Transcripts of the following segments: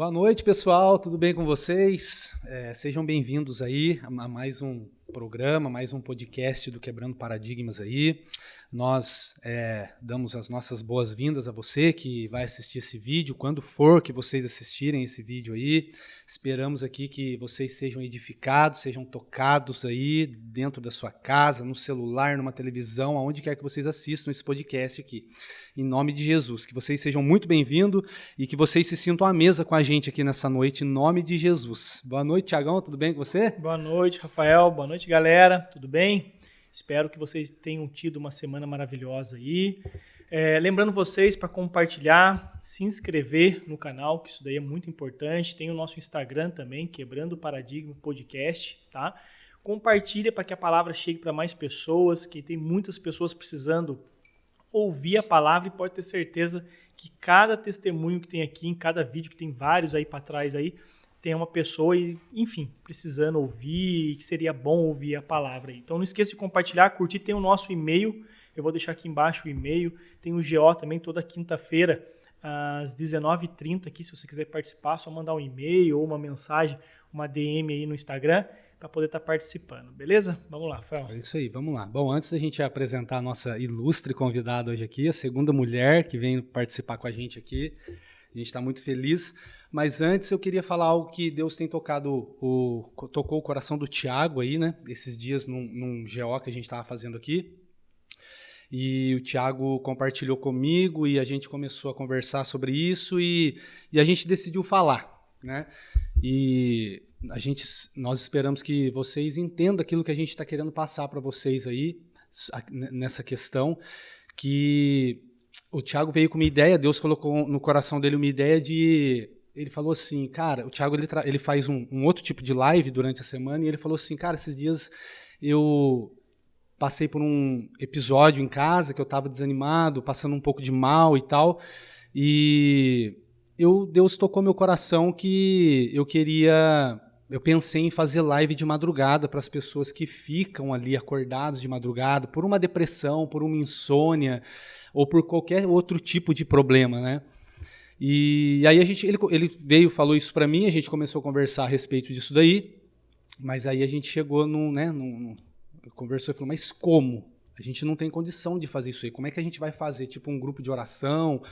Boa noite, pessoal, tudo bem com vocês? Sejam bem-vindos aí a mais um programa, mais um podcast do Quebrando Paradigmas aí. Nós damos as nossas boas-vindas a você que vai assistir esse vídeo, quando for que vocês assistirem esse vídeo aí. Esperamos aqui que vocês sejam edificados, sejam tocados aí dentro da sua casa, no celular, numa televisão, aonde quer que vocês assistam esse podcast aqui. Em nome de Jesus, que vocês sejam muito bem-vindos e que vocês se sintam à mesa com a gente aqui nessa noite, em nome de Jesus. Boa noite, Tiagão, tudo bem com você? Boa noite, Rafael. Boa noite, galera. Tudo bem? Espero que vocês tenham tido uma semana maravilhosa aí. Lembrando vocês para compartilhar, se inscrever no canal, que isso daí é muito importante. Tem o nosso Instagram também, Quebrando Paradigma Podcast, tá? Compartilha para que a palavra chegue para mais pessoas, que tem muitas pessoas precisando ouvir a palavra, e pode ter certeza que cada testemunho que tem aqui, em cada vídeo, que tem vários aí para trás aí, tem uma pessoa, enfim, precisando ouvir, que seria bom ouvir a palavra aí. Então não esqueça de compartilhar, curtir, tem o nosso e-mail, eu vou deixar aqui embaixo o e-mail, tem o GO também toda quinta-feira, às 19h30 aqui, se você quiser participar, só mandar um e-mail ou uma mensagem, uma DM aí no Instagram, para poder estar participando, beleza? Vamos lá, Rafael. É isso aí, vamos lá. Bom, antes da gente apresentar a nossa ilustre convidada hoje aqui, a segunda mulher que vem participar com a gente aqui, a gente está muito feliz, mas antes eu queria falar algo que Deus tem tocou o coração do Tiago aí, né? Esses dias num GO que a gente estava fazendo aqui, e o Tiago compartilhou comigo e a gente começou a conversar sobre isso e a gente decidiu falar, né? E nós esperamos que vocês entendam aquilo que a gente está querendo passar para vocês aí, nessa questão, que o Tiago veio com uma ideia, Deus colocou no coração dele uma ideia ele falou assim, cara, o Tiago ele faz um outro tipo de live durante a semana, e ele falou assim, cara, esses dias eu passei por um episódio em casa que eu estava desanimado, passando um pouco de mal e tal, e Deus tocou meu coração que eu pensei em fazer live de madrugada para as pessoas que ficam ali acordadas de madrugada por uma depressão, por uma insônia ou por qualquer outro tipo de problema, né? E aí ele veio, falou isso para mim, a gente começou a conversar a respeito disso daí, mas aí a gente chegou conversou e falou, mas como? A gente não tem condição de fazer isso aí, como é que a gente vai fazer? Tipo um grupo de oração,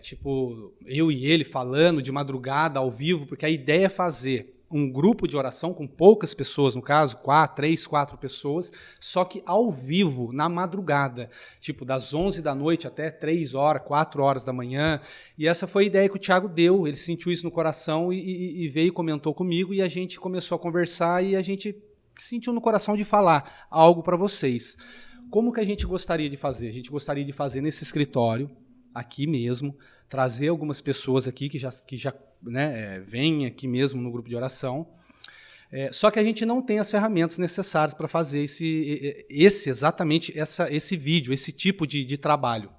tipo eu e ele falando de madrugada ao vivo, porque a ideia é fazer um grupo de oração com poucas pessoas, no caso, 3, 4 pessoas, só que ao vivo, na madrugada, tipo das 11 da noite até 3 horas, 4 horas da manhã, e essa foi a ideia que o Tiago deu, ele sentiu isso no coração e veio e comentou comigo, e a gente começou a conversar e a gente sentiu no coração de falar algo para vocês. Como que a gente gostaria de fazer? A gente gostaria de fazer nesse escritório, aqui mesmo, trazer algumas pessoas aqui que já vêm aqui mesmo no grupo de oração, só que a gente não tem as ferramentas necessárias para fazer exatamente esse vídeo, esse tipo de trabalho.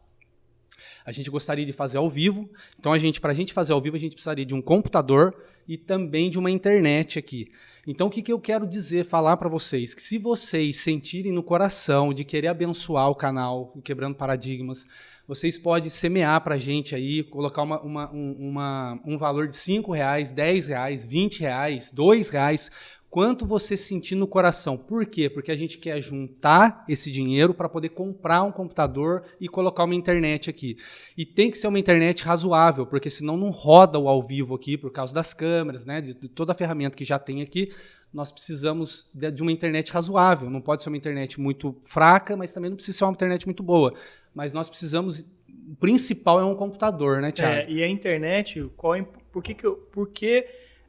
A gente gostaria de fazer ao vivo, então para a gente fazer ao vivo a gente precisaria de um computador e também de uma internet aqui. Então o que eu quero falar para vocês? Que se vocês sentirem no coração de querer abençoar o canal, o Quebrando Paradigmas, vocês podem semear para a gente aí, colocar um valor de R$5, R$10, R$20, R$2, quanto você sentir no coração. Por quê? Porque a gente quer juntar esse dinheiro para poder comprar um computador e colocar uma internet aqui. E tem que ser uma internet razoável, porque senão não roda o ao vivo aqui por causa das câmeras, né, de toda a ferramenta que já tem aqui. Nós precisamos de uma internet razoável. Não pode ser uma internet muito fraca, mas também não precisa ser uma internet muito boa. Mas nós precisamos... O principal é um computador, né, Thiago? E a internet, por que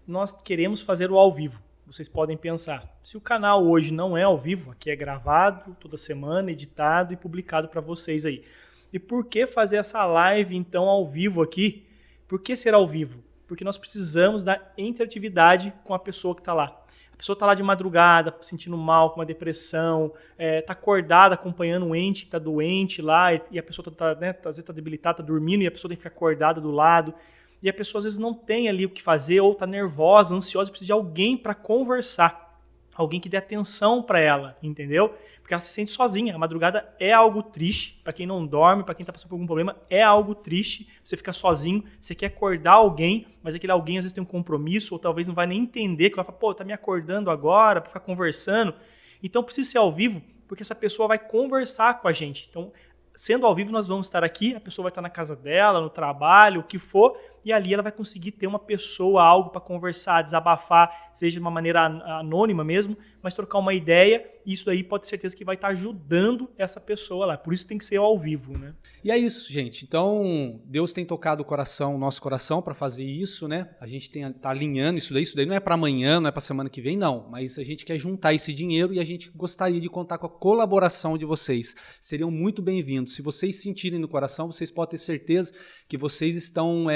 nós queremos fazer o ao vivo? Vocês podem pensar, se o canal hoje não é ao vivo, aqui é gravado toda semana, editado e publicado para vocês aí. E por que fazer essa live, então, ao vivo aqui? Por que ser ao vivo? Porque nós precisamos da interatividade com a pessoa que está lá. A pessoa está lá de madrugada, sentindo mal, com uma depressão, está acordada, acompanhando um ente que está doente lá, e a pessoa às vezes está debilitada, está dormindo, e a pessoa tem que ficar acordada do lado. E a pessoa às vezes não tem ali o que fazer, ou está nervosa, ansiosa, precisa de alguém para conversar. alguém que dê atenção para ela, entendeu? Porque ela se sente sozinha. A madrugada é algo triste, para quem não dorme, para quem tá passando por algum problema, é algo triste. Você fica sozinho, você quer acordar alguém, mas aquele alguém às vezes tem um compromisso, ou talvez não vai nem entender, que vai falar, pô, tá me acordando agora para ficar conversando. Então precisa ser ao vivo, porque essa pessoa vai conversar com a gente. Então, sendo ao vivo, nós vamos estar aqui, a pessoa vai estar na casa dela, no trabalho, o que for, e ali ela vai conseguir ter uma pessoa, algo para conversar, desabafar, seja de uma maneira anônima mesmo, mas trocar uma ideia, e isso aí pode ter certeza que vai estar ajudando essa pessoa lá. Por isso tem que ser ao vivo, né? E é isso, gente. Então, Deus tem tocado o nosso coração para fazer isso, né? A gente tá alinhando isso daí não é para amanhã, não é para semana que vem, não. Mas a gente quer juntar esse dinheiro e a gente gostaria de contar com a colaboração de vocês. Seriam muito bem-vindos. Se vocês sentirem no coração, vocês podem ter certeza que vocês estão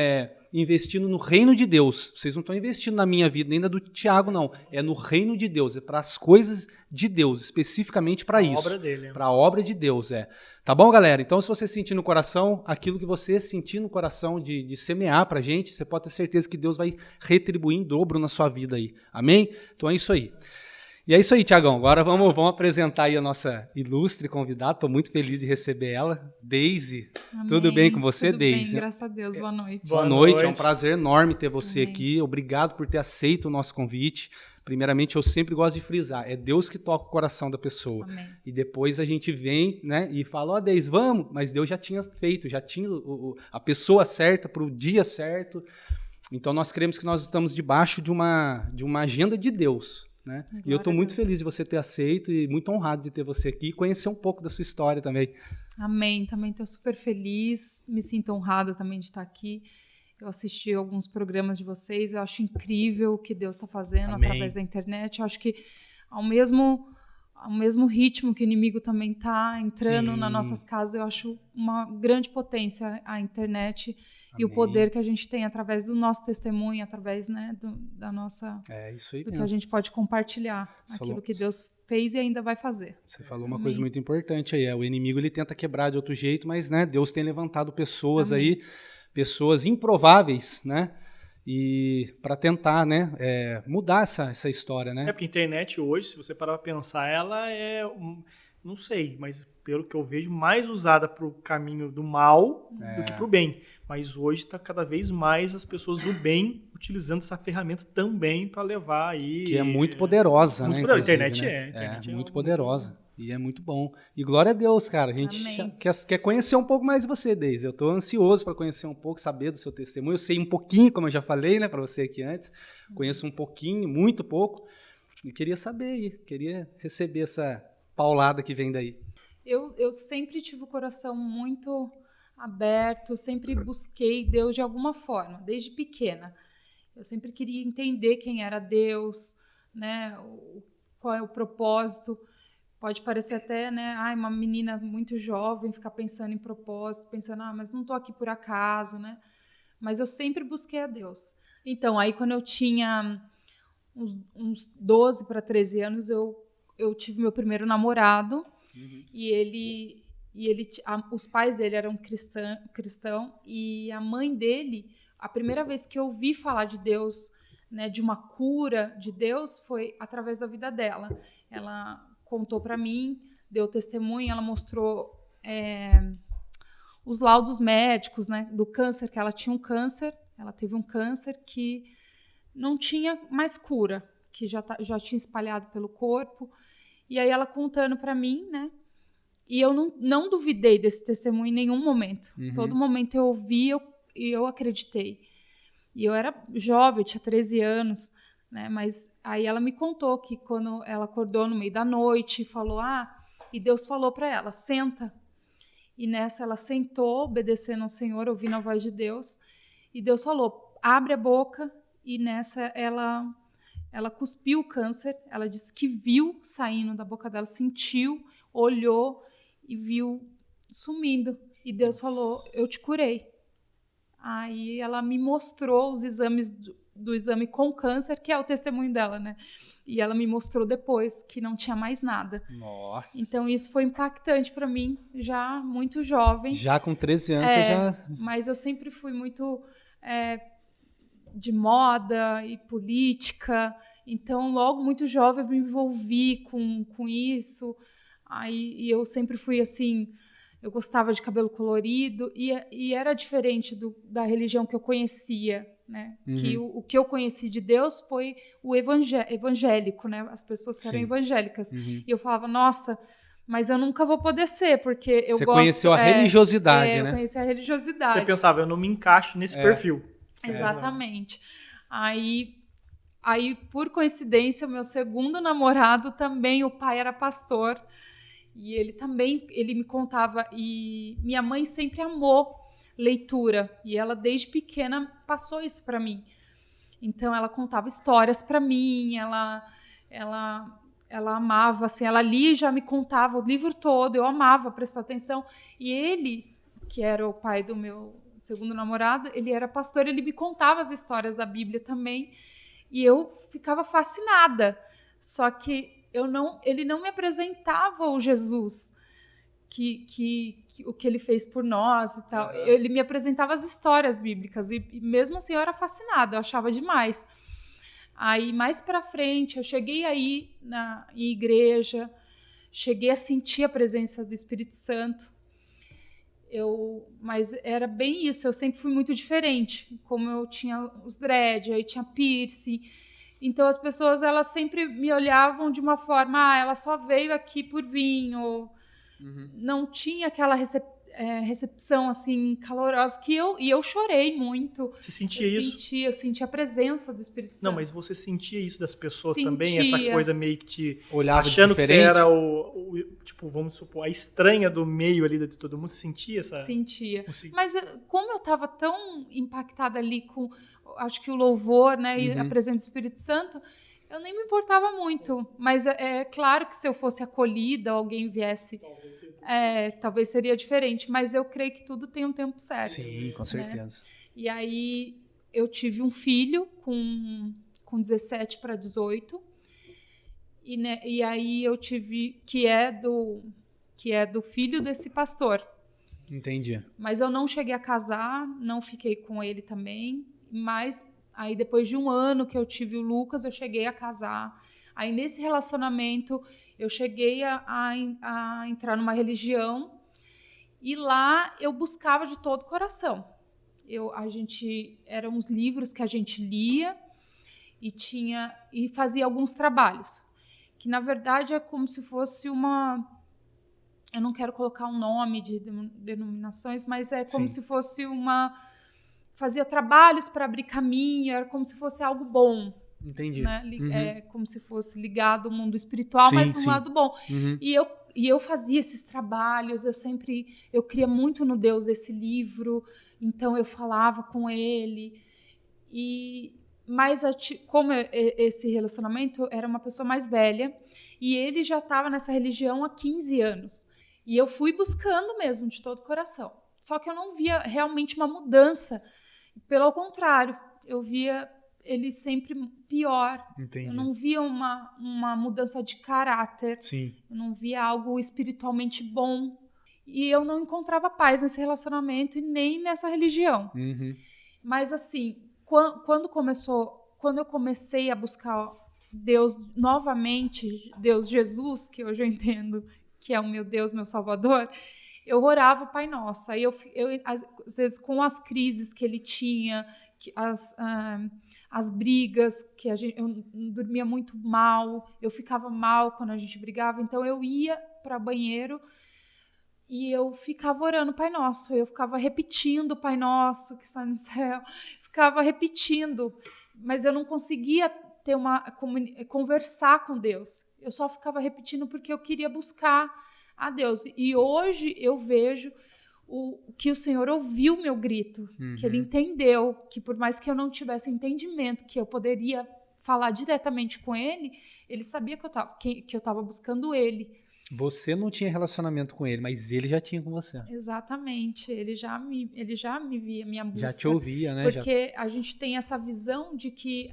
investindo no reino de Deus. Vocês não estão investindo na minha vida, nem na do Tiago, não. É no reino de Deus, é para as coisas de Deus, especificamente para isso. Para a obra dele. Para a obra de Deus, Tá bom, galera? Então, se você sentir no coração, aquilo que você sentir no coração de semear pra gente, você pode ter certeza que Deus vai retribuir em dobro na sua vida aí. Amém? Então é isso aí. E é isso aí, Tiagão. Agora vamos apresentar aí a nossa ilustre convidada. Estou muito feliz de receber ela. Deise, Amém. Tudo bem com você, Tudo Deise? Bem, graças a Deus. Boa noite. Boa noite. É um prazer enorme ter você Amém. aqui. Obrigado por ter aceito o nosso convite. Primeiramente, eu sempre gosto de frisar, é Deus que toca o coração da pessoa. Amém. E depois a gente vem, né, e fala, ó, Deise, vamos, mas Deus já tinha feito, já tinha a pessoa certa para o dia certo. Então nós cremos que nós estamos debaixo de uma agenda de Deus, né? E eu estou muito feliz de você ter aceito e muito honrado de ter você aqui e conhecer um pouco da sua história também. Amém, também estou super feliz, me sinto honrada também de estar aqui. Eu assisti alguns programas de vocês, eu acho incrível o que Deus está fazendo Amém. Através da internet. Eu acho que ao mesmo ritmo que o inimigo também está entrando Sim. nas nossas casas, eu acho uma grande potência a internet. Amém. E o poder que a gente tem através do nosso testemunho, através, né, da nossa, Isso aí do mesmo. que a gente pode compartilhar, aquilo que Deus fez e ainda vai fazer. Você falou uma Amém. coisa muito importante aí, o inimigo ele tenta quebrar de outro jeito, mas, né, Deus tem levantado pessoas Amém. aí, pessoas improváveis, né, e para tentar, né, mudar essa história, né. Porque a internet hoje, se você parar para pensar, ela não sei, mas pelo que eu vejo, mais usada para o caminho do mal do que para o bem. Mas hoje está cada vez mais as pessoas do bem utilizando essa ferramenta também para levar aí... Que é muito poderosa, muito né? poderosa. Inclusive, Internet né? internet muito poderosa. E é muito bom. E glória a Deus, cara. A gente quer conhecer um pouco mais de você, Deise. Eu estou ansioso para conhecer um pouco, saber do seu testemunho. Eu sei um pouquinho, como eu já falei, né, para você aqui antes. Conheço um pouquinho, muito pouco. E queria saber aí, queria receber essa paulada que vem daí. Eu sempre tive o coração muito aberto, sempre busquei Deus de alguma forma, desde pequena. Eu sempre queria entender quem era Deus, né, qual é o propósito. Pode parecer até, né, uma menina muito jovem ficar pensando em propósito, pensando, mas não estou aqui por acaso, né? Mas eu sempre busquei a Deus. Então, aí quando eu tinha uns 12 para 13 anos, eu tive meu primeiro namorado. E os pais dele eram cristão e a mãe dele, a primeira vez que eu ouvi falar de Deus, né, de uma cura de Deus, foi através da vida dela. Ela contou para mim, deu testemunho, ela mostrou os laudos médicos, né, do câncer, que ela tinha um câncer, ela teve um câncer que não tinha mais cura, que já tinha espalhado pelo corpo. E aí ela contando para mim, né? E eu não duvidei desse testemunho em nenhum momento. Todo momento eu ouvi e eu acreditei. E eu era jovem, eu tinha 13 anos, né? Mas aí ela me contou que quando ela acordou no meio da noite, falou, e Deus falou para ela, senta. E nessa ela sentou, obedecendo ao Senhor, ouvindo a voz de Deus. E Deus falou, abre a boca. E nessa ela cuspiu o câncer, ela disse que viu saindo da boca dela, sentiu, olhou e viu sumindo. E Deus falou, eu te curei. Aí ela me mostrou os exames do exame com câncer, que é o testemunho dela, né? E ela me mostrou depois que não tinha mais nada. Nossa. Então isso foi impactante para mim, já muito jovem. Já com 13 anos você já... Mas eu sempre fui muito... de moda e política, Então, logo muito jovem, eu me envolvi com isso. E eu sempre fui assim, eu gostava de cabelo colorido, e era diferente da religião que eu conhecia, né? Que o que eu conheci de Deus foi o evangélico, né? As pessoas que eram evangélicas. E eu falava, nossa, mas eu nunca vou poder ser, porque eu Você gosto... conheceu a religiosidade, né? Eu conheci a religiosidade. Você pensava, eu não me encaixo nesse perfil. Exatamente. Aí, por coincidência, meu segundo namorado também, o pai era pastor. E ele me contava, e minha mãe sempre amou leitura, e ela desde pequena passou isso para mim. Então ela contava histórias para mim, ela amava, assim, ela lia e já me contava o livro todo, eu amava prestar atenção. E ele, que era o pai do meu segundo namorado, ele era pastor, ele me contava as histórias da Bíblia também, e eu ficava fascinada. Só que ele não me apresentava o Jesus o que ele fez por nós e tal. Ele me apresentava as histórias bíblicas e mesmo assim eu era fascinada, eu achava demais. Aí mais para frente eu cheguei aí em igreja, cheguei a sentir a presença do Espírito Santo. Mas era bem isso, eu sempre fui muito diferente, como eu tinha os dread, aí tinha piercing. Então as pessoas, elas sempre me olhavam de uma forma, ela só veio aqui por vir, ou não tinha aquela recepção assim calorosa e eu chorei muito. Você sentia isso? Eu sentia a presença do Espírito Santo. Não, mas você sentia isso das pessoas sentia. também? Essa coisa meio que te olhava achando diferente? Que você era tipo, vamos supor, a estranha do meio ali de todo mundo, sentia essa? Sentia. Mas como eu estava tão impactada ali com, acho que o louvor, né, e a presença do Espírito Santo, eu nem me importava muito. Mas é claro que se eu fosse acolhida, alguém viesse, talvez seria diferente. Mas eu creio que tudo tem um tempo certo. Sim, com certeza. Né? E aí eu tive um filho com 17 para 18. E aí eu tive, que é do filho desse pastor. Entendi. Mas eu não cheguei a casar, não fiquei com ele também, mas aí depois de um ano que eu tive o Lucas, eu cheguei a casar. Aí nesse relacionamento eu cheguei a entrar numa religião, e lá eu buscava de todo o coração. Eram uns livros que a gente lia e fazia alguns trabalhos, que na verdade é como se fosse eu não quero colocar um nome de denominações, mas é como se fosse fazia trabalhos para abrir caminho, era como se fosse algo bom. Entendi. Né? É como se fosse ligado ao mundo espiritual, mas um lado bom. E eu fazia esses trabalhos, eu cria muito no Deus desse livro, então eu falava com ele. Mas como esse relacionamento era uma pessoa mais velha, e ele já estava nessa religião há 15 anos. E eu fui buscando mesmo, de todo o coração. Só que eu não via realmente uma mudança. Pelo contrário, eu via ele sempre pior. Entendi. Eu não via uma mudança de caráter. Sim. Eu não via algo espiritualmente bom. E eu não encontrava paz nesse relacionamento e nem nessa religião. Mas assim, quando eu comecei a buscar Deus novamente, Deus Jesus, que hoje eu entendo que é o meu Deus, meu Salvador, eu orava o Pai Nosso. Aí eu às vezes, com as crises que ele tinha, as brigas, eu dormia muito mal, eu ficava mal quando a gente brigava, então eu ia para o banheiro e eu ficava orando o Pai Nosso, eu ficava repetindo o Pai Nosso que está no céu, ficava repetindo, mas eu não conseguia conversar com Deus. Eu só ficava repetindo porque eu queria buscar a Deus. E hoje eu vejo que o Senhor ouviu meu grito, que Ele entendeu, que por mais que eu não tivesse entendimento, que eu poderia falar diretamente com Ele, Ele sabia que eu estava buscando Ele. Você não tinha relacionamento com Ele, mas Ele já tinha com você. Exatamente. Ele já me via, minha busca. Já te ouvia, né? Porque a gente tem essa visão de que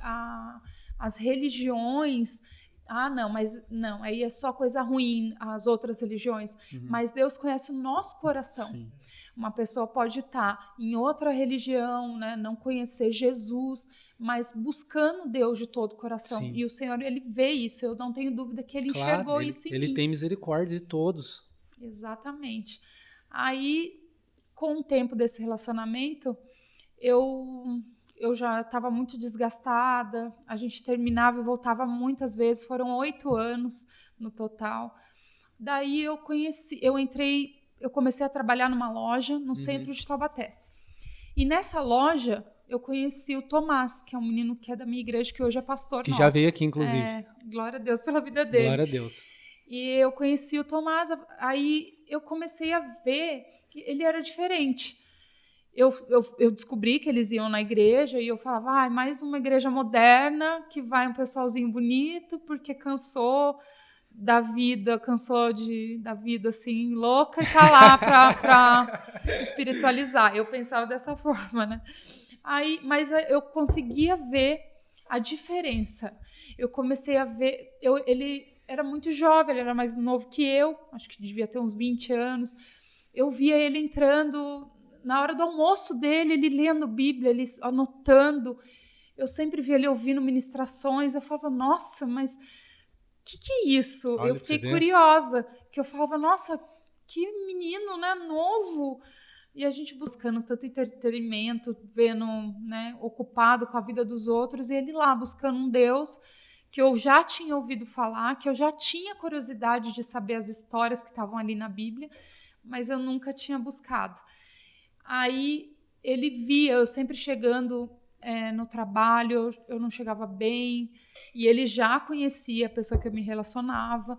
as religiões, não, mas não, aí é só coisa ruim as outras religiões. Mas Deus conhece o nosso coração. Sim. Uma pessoa pode estar em outra religião, né, não conhecer Jesus, mas buscando Deus de todo o coração. Sim. E o Senhor, ele vê isso. Eu não tenho dúvida que ele enxergou isso em mim. Ele tem misericórdia de todos. Exatamente. Aí, com o tempo desse relacionamento, eu já estava muito desgastada. A gente terminava e voltava muitas vezes. Foram 8 anos no total. Daí eu comecei a trabalhar numa loja no centro de Taubaté. E nessa loja, eu conheci o Tomás, que é um menino que é da minha igreja, que hoje é pastor Que nosso. já veio aqui, inclusive. Glória a Deus pela vida dele. Glória a Deus. E eu conheci o Tomás, aí eu comecei a ver que ele era diferente. Eu descobri que eles iam na igreja e eu falava, mais uma igreja moderna, que vai um pessoalzinho bonito, porque cansou da vida assim, louca, e tá lá pra espiritualizar. Eu pensava dessa forma, né? Mas eu conseguia ver a diferença. Eu comecei a ver... Ele era muito jovem, ele era mais novo que eu, acho que devia ter uns 20 anos. Eu via ele entrando... Na hora do almoço dele, ele lendo Bíblia, ele anotando. Eu sempre via ele ouvindo ministrações. Eu falava, nossa, mas... que é isso? Olha, eu fiquei curiosa, que eu falava, nossa, que menino, né, novo. E a gente buscando tanto entretenimento, vendo, né, ocupado com a vida dos outros, e ele lá buscando um Deus que eu já tinha ouvido falar, que eu já tinha curiosidade de saber as histórias que estavam ali na Bíblia, mas eu nunca tinha buscado. Aí ele via eu sempre chegando... no trabalho, eu não chegava bem, e ele já conhecia a pessoa que eu me relacionava,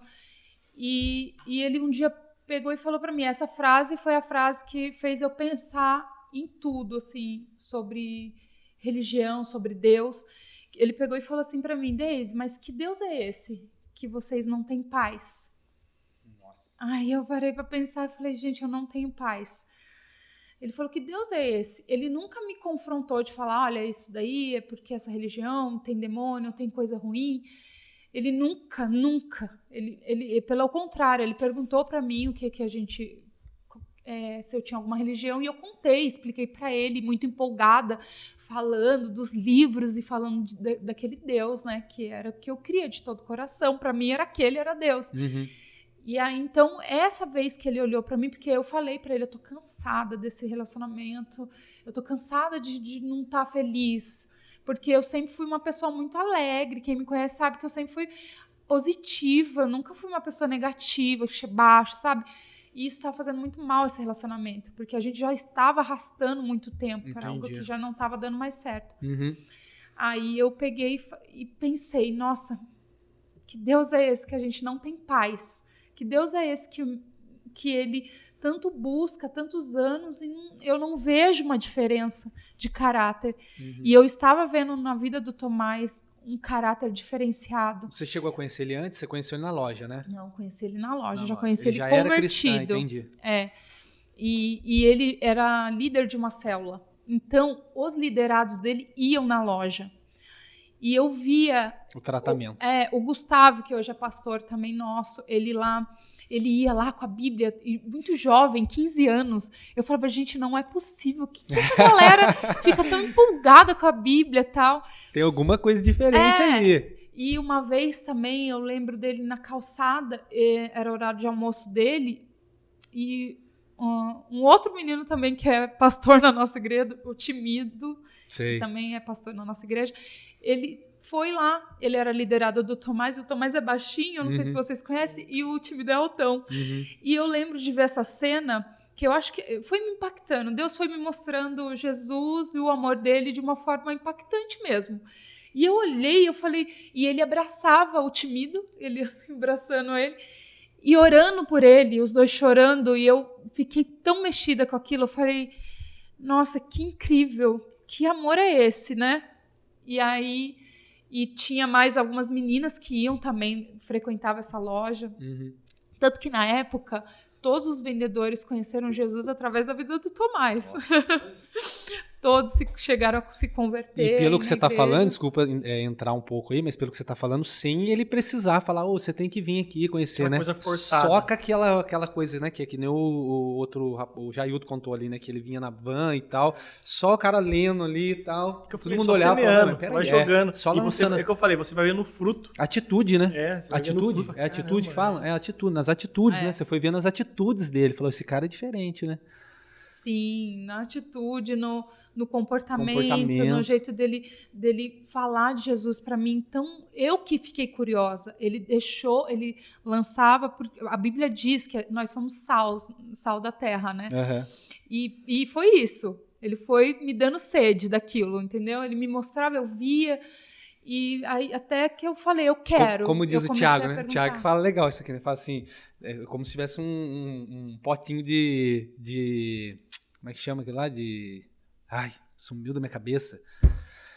e ele um dia pegou e falou para mim, essa frase foi a frase que fez eu pensar em tudo, assim, sobre religião, sobre Deus. Ele pegou e falou assim para mim, Deise, mas que Deus é esse que vocês não têm paz? Nossa. Aí eu parei para pensar e falei, gente, eu não tenho paz. Ele falou, que Deus é esse? Ele nunca me confrontou de falar, olha, isso daí é porque essa religião tem demônio, tem coisa ruim. Ele nunca, ele pelo contrário, ele perguntou para mim o que a gente, se eu tinha alguma religião, e eu contei, expliquei para ele, muito empolgada, falando dos livros e falando daquele Deus, né, que era o que eu cria de todo o coração. Para mim era Deus. Uhum. E aí, então, essa vez que ele olhou para mim, porque eu falei para ele, eu tô cansada desse relacionamento, eu tô cansada de não estar feliz, porque eu sempre fui uma pessoa muito alegre, quem me conhece sabe que eu sempre fui positiva, nunca fui uma pessoa negativa, baixa, sabe? E isso estava fazendo muito mal esse relacionamento, porque a gente já estava arrastando muito tempo para algo que já não estava dando mais certo. Uhum. Aí eu peguei e pensei, nossa, que Deus é esse que a gente não tem paz? Que Deus é esse que ele tanto busca há tantos anos e eu não vejo uma diferença de caráter. Uhum. E eu estava vendo na vida do Tomás um caráter diferenciado. Você chegou a conhecer ele antes? Você conheceu ele na loja, né? Não, conheci ele na loja. Já conheci ele já convertido. Era cristão, entendi. E ele era líder de uma célula. Então, os liderados dele iam na loja. E eu via... O tratamento. O Gustavo, que hoje é pastor também nosso, ele ia lá com a Bíblia, muito jovem, 15 anos. Eu falava, gente, não é possível. Que essa galera fica tão empolgada com a Bíblia e tal? Tem alguma coisa diferente ali. E uma vez também, eu lembro dele na calçada, era o horário de almoço dele, e um outro menino também, que é pastor na nossa igreja, o Timido, que também é pastor na nossa igreja, ele foi lá, ele era liderado do Tomás, e o Tomás é baixinho, eu não sei se vocês conhecem, e o Timido é altão. Uhum. E eu lembro de ver essa cena, que eu acho que foi me impactando. Deus foi me mostrando Jesus e o amor dele de uma forma impactante mesmo. E eu olhei, eu falei, e ele abraçava o Timido, ele assim, abraçando ele, e orando por ele, os dois chorando, e eu fiquei tão mexida com aquilo, eu falei, nossa, que incrível, que amor é esse, né? E aí, e tinha mais algumas meninas que iam também, frequentavam essa loja, tanto que na época, todos os vendedores conheceram Jesus através da vida do Tomás. todos chegaram a se converter. E pelo que você está igreja. falando, desculpa entrar um pouco aí, mas pelo que você está falando, sem ele precisar falar, você tem que vir aqui conhecer, Aquela né? coisa forçada. Só com aquela coisa, né? Que é que nem o Jailton contou ali, né? Que ele vinha na van e tal, só o cara lendo ali e tal. Que eu Todo falei, mundo só olhava e semeando, falava, vai jogando. só E você, lançando. é o que eu falei, você vai vendo o fruto. Atitude, né? Você vai vendo o Atitude. fruto, É atitude que caramba, fala? É atitude. Nas atitudes, É. né? Você foi vendo as atitudes dele. Falou, esse cara é diferente, né? Sim, na atitude, no comportamento, Comportamento. no jeito dele falar de Jesus para mim. Então, eu que fiquei curiosa. Ele lançava, a Bíblia diz que nós somos sal da terra, né? Uhum. E foi isso. Ele foi me dando sede daquilo, entendeu? Ele me mostrava, eu via. E aí, até que eu falei, eu quero. Como diz eu o Thiago, comecei a né? O perguntar. Thiago fala legal isso aqui, né? Fala assim, como se tivesse um potinho de... Como é que chama aquilo lá? Ai, sumiu da minha cabeça.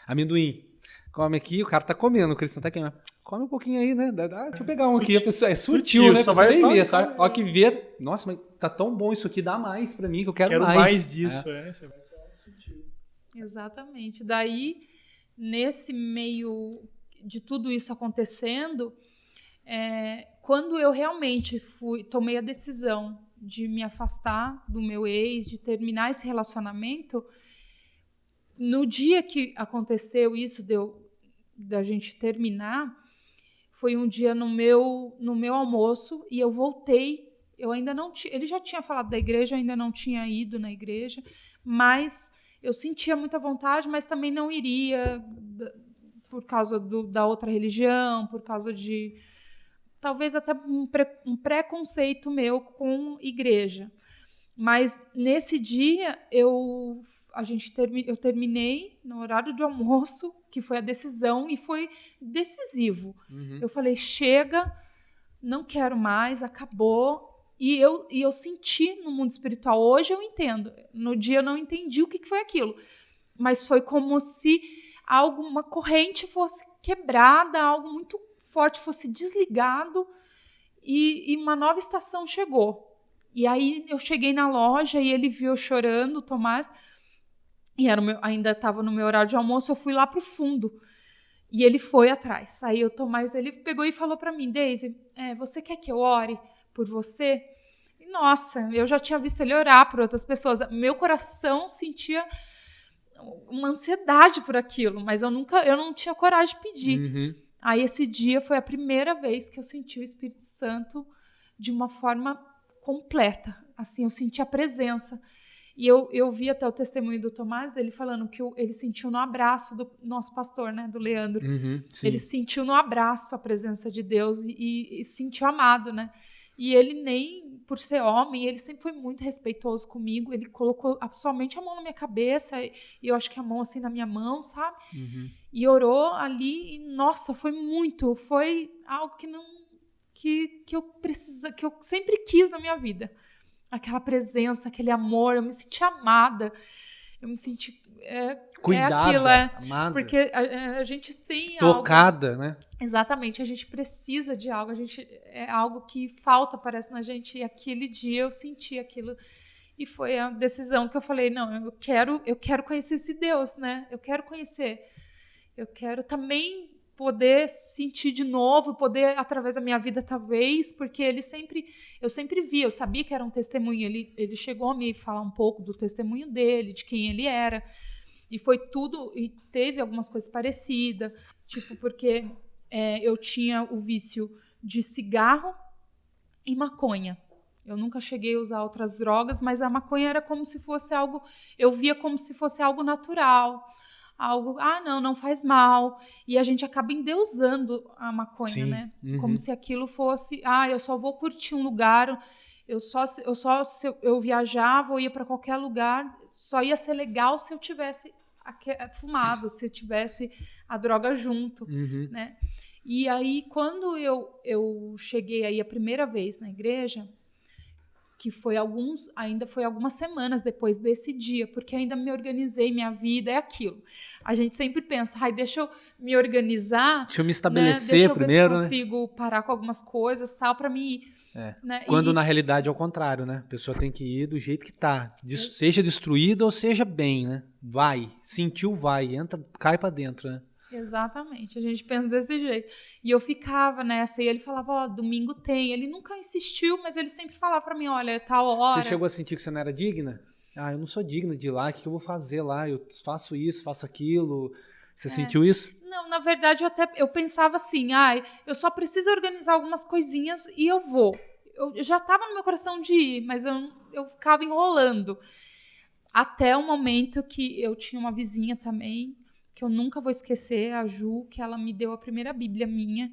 Amendoim. Come aqui, o cara tá comendo, o cristão tá queimando. Come um pouquinho aí, né? Deixa eu pegar um aqui. A pessoa, é sutil, né? Só A pessoa vai nem vê, sabe? Ó que vê. Nossa, mas tá tão bom isso aqui, dá mais pra mim, que eu quero mais. mais disso, Você vai só sutil. Exatamente. Daí, nesse meio de tudo isso acontecendo, quando eu realmente tomei a decisão de me afastar do meu ex, de terminar esse relacionamento, no dia que aconteceu isso da gente terminar, foi um dia no meu almoço e eu voltei. Eu ainda não tinha, ele já tinha falado da igreja, eu ainda não tinha ido na igreja, mas eu sentia muita vontade, mas também não iria por causa da outra religião, por causa de talvez até um preconceito meu com igreja. Mas nesse dia eu terminei no horário de almoço, que foi a decisão, e foi decisivo. Uhum. Eu falei, chega, não quero mais, acabou. E eu senti no mundo espiritual. Hoje eu entendo. No dia eu não entendi o que foi aquilo. Mas foi como se uma corrente fosse quebrada, algo muito forte fosse desligado e uma nova estação chegou. E aí eu cheguei na loja e ele viu eu chorando, o Tomás, e ainda estava no meu horário de almoço, eu fui lá para o fundo. E ele foi atrás. Aí o Tomás, ele pegou e falou para mim, Deise, você quer que eu ore por você? E, nossa, eu já tinha visto ele orar por outras pessoas. Meu coração sentia uma ansiedade por aquilo, mas eu não tinha coragem de pedir. Uhum. Aí esse dia foi a primeira vez que eu senti o Espírito Santo de uma forma completa. Assim, eu senti a presença. E eu vi até o testemunho do Tomás, dele falando que ele sentiu no abraço do nosso pastor, né, do Leandro. Uhum, ele sentiu no abraço a presença de Deus e sentiu amado, né? E ele nem, por ser homem, ele sempre foi muito respeitoso comigo. Ele colocou somente a mão na minha cabeça e eu acho que a mão assim na minha mão, sabe? Uhum. E orou ali e, nossa, foi algo que eu sempre quis na minha vida. Aquela presença, aquele amor, eu me senti amada. Eu me senti cuidada, amada. Porque a gente tem tocada, algo, né? Exatamente, a gente precisa de algo, é algo que falta, parece, na gente, e aquele dia eu senti aquilo, e foi a decisão que eu falei, não, eu quero conhecer esse Deus, né? Eu quero também poder sentir de novo, poder, através da minha vida, talvez, porque eu sempre vi, eu sabia que era um testemunho, ele chegou a me falar um pouco do testemunho dele, de quem ele era, e foi tudo, e teve algumas coisas parecidas, tipo, porque eu tinha o vício de cigarro e maconha. Eu nunca cheguei a usar outras drogas, mas a maconha era como se fosse algo, eu via como se fosse algo natural, algo, não faz mal, e a gente acaba endeusando a maconha, sim, né? Uhum. Como se aquilo fosse, eu só vou curtir um lugar, se eu viajava ou ia para qualquer lugar, só ia ser legal se eu tivesse fumado, se eu tivesse a droga junto, uhum, né? E aí, quando eu cheguei aí a primeira vez na igreja, que ainda foi algumas semanas depois desse dia, porque ainda me organizei, minha vida é aquilo. A gente sempre pensa, deixa eu me organizar, deixa eu me né? estabelecer Deixa eu primeiro, ver se consigo parar com algumas coisas, tal, para mim ir. Né? Quando na realidade é o contrário, né? A pessoa tem que ir do jeito que tá, seja destruída ou seja bem, né? Vai, sentiu, vai, entra, cai pra dentro, né? Exatamente, a gente pensa desse jeito. E eu ficava nessa, e ele falava, domingo tem. Ele nunca insistiu, mas ele sempre falava pra mim, olha, tal hora. Você chegou a sentir que você não era digna? Eu não sou digna de ir lá, o que eu vou fazer lá? Eu faço isso, faço aquilo. Você sentiu isso? Não, na verdade, eu pensava assim, eu só preciso organizar algumas coisinhas e eu vou. Eu já tava no meu coração de ir, mas eu ficava enrolando. Até o momento que eu tinha uma vizinha também, que eu nunca vou esquecer, a Ju, que ela me deu a primeira Bíblia minha,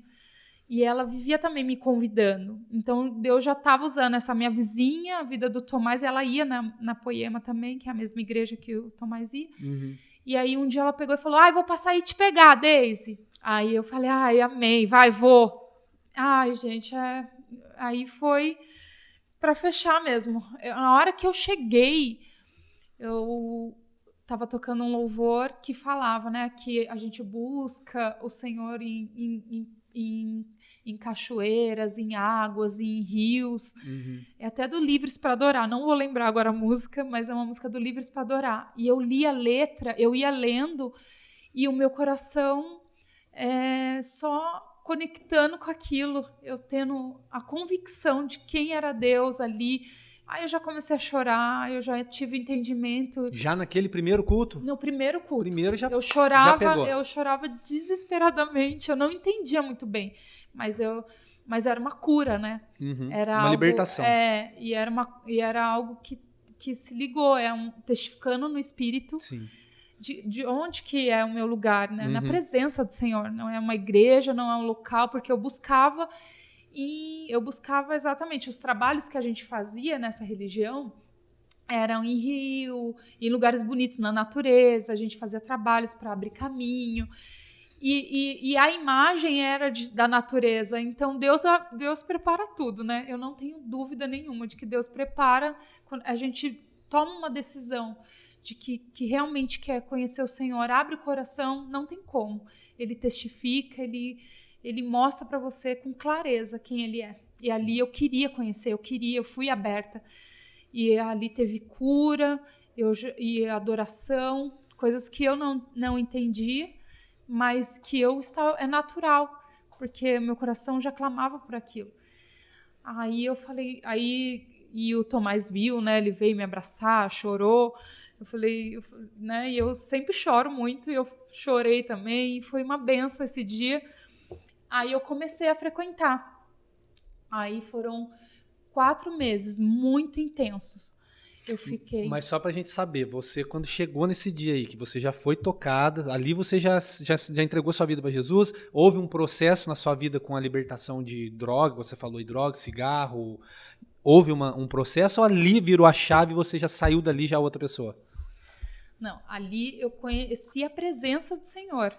e ela vivia também me convidando. Então, Deus já estava usando essa minha vizinha, a vida do Tomás, e ela ia na Poema também, que é a mesma igreja que o Tomás ia. Uhum. E aí, um dia ela pegou e falou, vou passar aí te pegar, Deise. Aí eu falei, amei, vai, vou. Gente, aí foi para fechar mesmo. Na hora que eu cheguei, eu estava tocando um louvor que falava, né, que a gente busca o Senhor em cachoeiras, em águas, em rios. Uhum. É até do Livres para Adorar. Não vou lembrar agora a música, mas é uma música do Livres para Adorar. E eu li a letra, eu ia lendo, e o meu coração só conectando com aquilo, eu tendo a convicção de quem era Deus ali. Aí eu já comecei a chorar, eu já tive entendimento. Já naquele primeiro culto? No primeiro culto. Primeiro já, eu chorava, já pegou. Eu chorava desesperadamente, eu não entendia muito bem, mas era uma cura, né? Uhum. Era uma libertação. E era algo que se ligou, testificando no Espírito. Sim. De onde que é o meu lugar, né? Uhum. Na presença do Senhor. Não é uma igreja, não é um local, porque eu buscava exatamente os trabalhos que a gente fazia nessa religião eram em rio, em lugares bonitos na natureza, a gente fazia trabalhos para abrir caminho. E a imagem era da natureza. Então, Deus prepara tudo, né? Eu não tenho dúvida nenhuma de que Deus prepara quando a gente toma uma decisão de que realmente quer conhecer o Senhor, abre o coração, não tem como. Ele testifica, ele mostra para você com clareza quem ele é. E ali eu queria conhecer, eu fui aberta. E ali teve cura e adoração, coisas que eu não entendia, mas que é natural, porque meu coração já clamava por aquilo. Aí eu falei, e o Tomás viu, né? Ele veio me abraçar, chorou. Eu falei, né? E eu sempre choro muito, e eu chorei também. Foi uma benção esse dia. Aí eu comecei a frequentar. Aí foram 4 meses muito intensos. Eu fiquei... Mas só pra gente saber, você quando chegou nesse dia aí, que você já foi tocada, ali você já entregou sua vida para Jesus, houve um processo na sua vida com a libertação de droga, você falou de droga, cigarro, houve um processo ou ali virou a chave e você já saiu dali já outra pessoa? Não, ali eu conheci a presença do Senhor,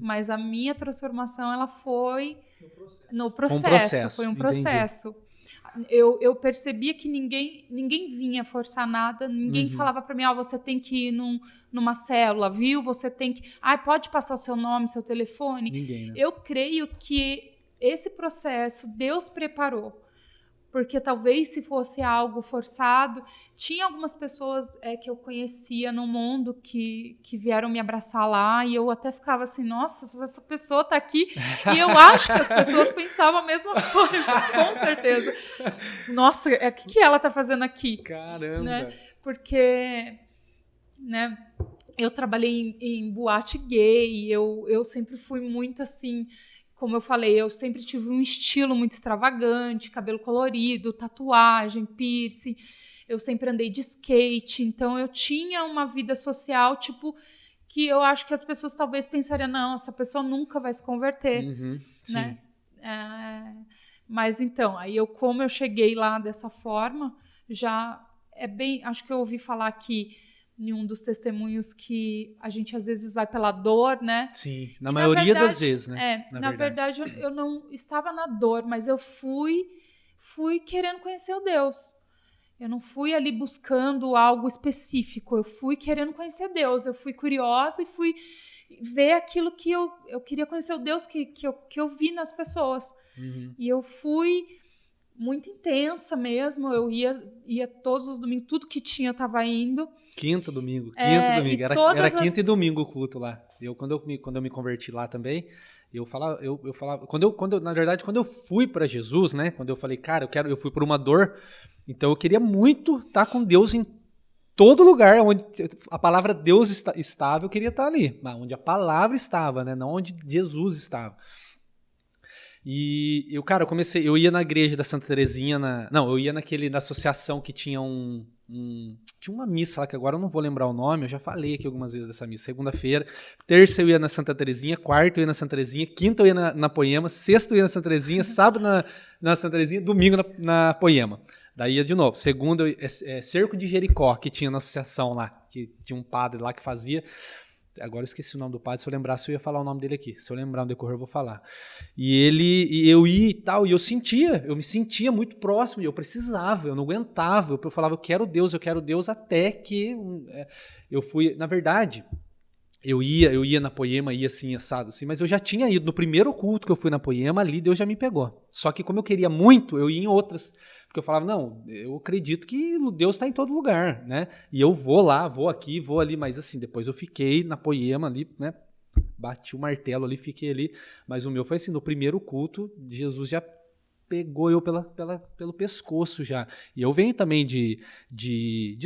mas a minha transformação ela foi no processo, foi um processo. Entendi. Eu percebia que ninguém vinha forçar nada, ninguém falava para mim, você tem que ir numa célula, viu? Você tem que... pode passar o seu nome, seu telefone? Ninguém, né? Eu creio que esse processo Deus preparou, porque talvez se fosse algo forçado, tinha algumas pessoas que eu conhecia no mundo que vieram me abraçar lá, e eu até ficava assim, nossa, essa pessoa tá aqui, e eu acho que as pessoas pensavam a mesma coisa, com certeza. Nossa, o que ela tá fazendo aqui? Caramba! Né? Porque, né, eu trabalhei em boate gay, eu sempre fui muito assim... Como eu falei, eu sempre tive um estilo muito extravagante, cabelo colorido, tatuagem, piercing. Eu sempre andei de skate. Então, eu tinha uma vida social, que eu acho que as pessoas talvez pensariam, não, essa pessoa nunca vai se converter. Né? Mas, então, como eu cheguei lá dessa forma, já é bem... Acho que eu ouvi falar que em um dos testemunhos que a gente às vezes vai pela dor, né? Sim, na maioria das vezes, né? Na verdade, eu não estava na dor, mas eu fui querendo conhecer o Deus. Eu não fui ali buscando algo específico. Eu fui querendo conhecer Deus. Eu fui curiosa e fui ver aquilo que eu queria conhecer, o Deus que eu vi nas pessoas. E eu fui muito intensa mesmo. Eu ia todos os domingos, tudo que tinha eu estava indo. Quinta, domingo. Era quinta e domingo o culto lá. Quando eu me converti lá também, eu falava, na verdade, quando eu fui para Jesus, né? Quando eu falei, cara, eu fui por uma dor, então eu queria muito estar com Deus em todo lugar onde a palavra Deus estava, eu queria estar ali, onde a palavra estava, né? Não onde Jesus estava. E eu ia na igreja da Santa Terezinha, eu ia na associação que tinha tinha uma missa lá, que agora eu não vou lembrar o nome, eu já falei aqui algumas vezes dessa missa, segunda-feira, terça eu ia na Santa Terezinha, quarta eu ia na Santa Terezinha, quinta eu ia na Poema, sexta eu ia na Santa Terezinha, sábado na Santa Terezinha, domingo na Poema. Daí ia de novo. Segunda, Cerco de Jericó, que tinha na associação lá, que tinha um padre lá que fazia. Agora eu esqueci o nome do padre, se eu lembrasse eu ia falar o nome dele aqui. Se eu lembrar no decorrer eu vou falar. E eu ia e tal, e eu me sentia muito próximo, e eu precisava, eu não aguentava. Eu falava, eu quero Deus, até que eu fui, na verdade, eu ia na Poema, ia assim, assado, assim, mas eu já tinha ido no primeiro culto que eu fui na Poema, ali Deus já me pegou. Só que como eu queria muito, eu ia em outras, porque eu falava, não, eu acredito que Deus está em todo lugar, né? E eu vou lá, vou aqui, vou ali, mas assim, depois eu fiquei na Poema ali, né? Bati o martelo ali, fiquei ali, mas o meu foi assim, no primeiro culto, Jesus já pegou eu pelo pescoço já. E eu venho também de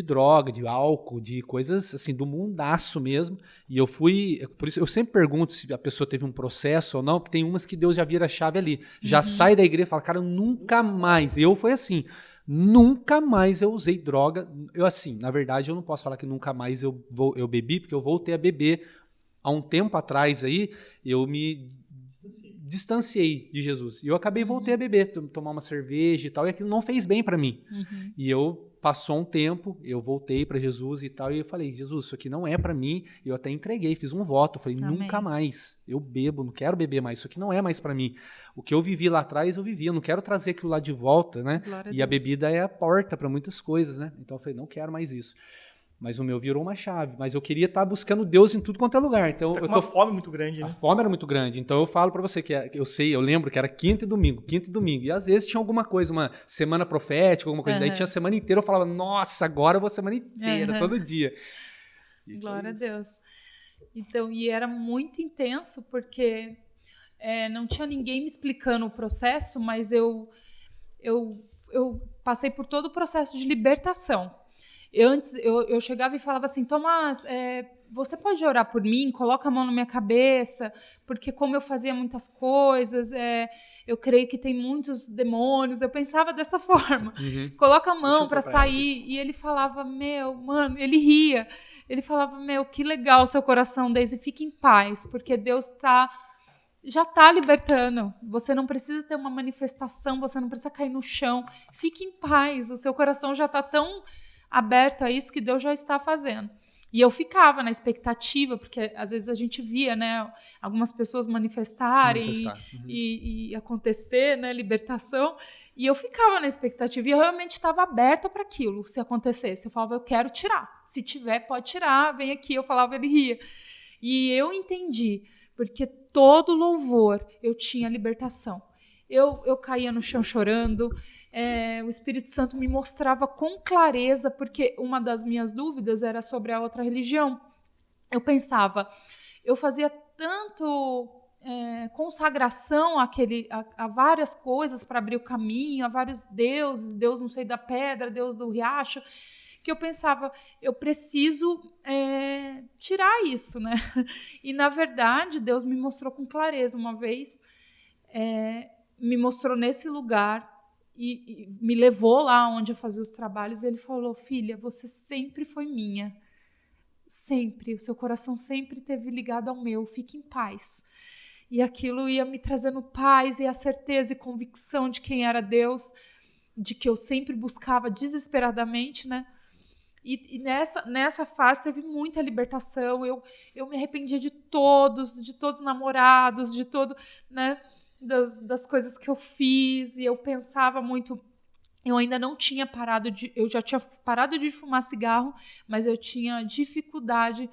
droga, de álcool, de coisas assim, do mundaço mesmo. E eu fui... Por isso eu sempre pergunto se a pessoa teve um processo ou não, porque tem umas que Deus já vira a chave ali. Já sai da igreja e fala, cara, nunca mais. Eu foi assim, nunca mais eu usei droga. Eu assim, na verdade, eu não posso falar que nunca mais eu bebi, porque eu voltei a beber há um tempo atrás aí, eu me distanciei de Jesus. E eu voltei a beber, tomar uma cerveja e tal, e aquilo não fez bem para mim. E passou um tempo, eu voltei para Jesus e tal, e eu falei, Jesus, isso aqui não é para mim. Eu até entreguei, fiz um voto, falei, Amém. Nunca mais eu bebo, não quero beber mais, isso aqui não é mais para mim. O que eu vivi lá atrás, eu vivi, eu não quero trazer aquilo lá de volta, né? Glória a E a Deus. bebida é a porta para muitas coisas, né? Então eu falei, não quero mais isso. Mas o meu virou uma chave. Mas eu queria estar buscando Deus em tudo quanto é lugar. Então, Tá com uma fome muito grande, né? A fome era muito grande. Então eu falo pra você que eu lembro que era quinta e domingo. E às vezes tinha alguma coisa, uma semana profética, alguma coisa. Daí tinha a semana inteira, eu falava, nossa, agora eu vou a semana inteira, todo dia. E glória a Deus. Então, e era muito intenso, porque não tinha ninguém me explicando o processo, mas eu passei por todo o processo de libertação. Eu chegava e falava assim, Tomás, você pode orar por mim? Coloca a mão na minha cabeça, porque como eu fazia muitas coisas, eu creio que tem muitos demônios. Eu pensava dessa forma. Coloca a mão para sair. E ele falava, mano, ele ria. Ele falava, que legal o seu coração, Deise, fique em paz, porque Deus já está libertando. Você não precisa ter uma manifestação, você não precisa cair no chão. Fique em paz, o seu coração já está tão aberto a isso que Deus já está fazendo. E eu ficava na expectativa, porque às vezes a gente via, né, algumas pessoas manifestarem e acontecer, né, libertação, e eu ficava na expectativa, e eu realmente estava aberta para aquilo, se acontecesse. Eu falava, eu quero tirar. Se tiver, pode tirar, vem aqui. Eu falava, ele ria. E eu entendi, porque todo louvor eu tinha libertação. Eu caía no chão chorando, o Espírito Santo me mostrava com clareza, porque uma das minhas dúvidas era sobre a outra religião. Eu pensava, eu fazia tanto consagração a várias coisas para abrir o caminho, a vários deuses, Deus não sei da pedra, Deus do riacho, que eu pensava, eu preciso tirar isso, né? E, na verdade, Deus me mostrou com clareza uma vez, me mostrou nesse lugar, e me levou lá onde eu fazia os trabalhos, e ele falou, filha, você sempre foi minha. Sempre. O seu coração sempre esteve ligado ao meu. Fique em paz. E aquilo ia me trazendo paz e a certeza e convicção de quem era Deus, de que eu sempre buscava desesperadamente, né? E nessa fase teve muita libertação. Eu me arrependia de todos os namorados, de todo, né? Das coisas que eu fiz, e eu pensava muito eu ainda não tinha parado eu já tinha parado de fumar cigarro, mas eu tinha dificuldade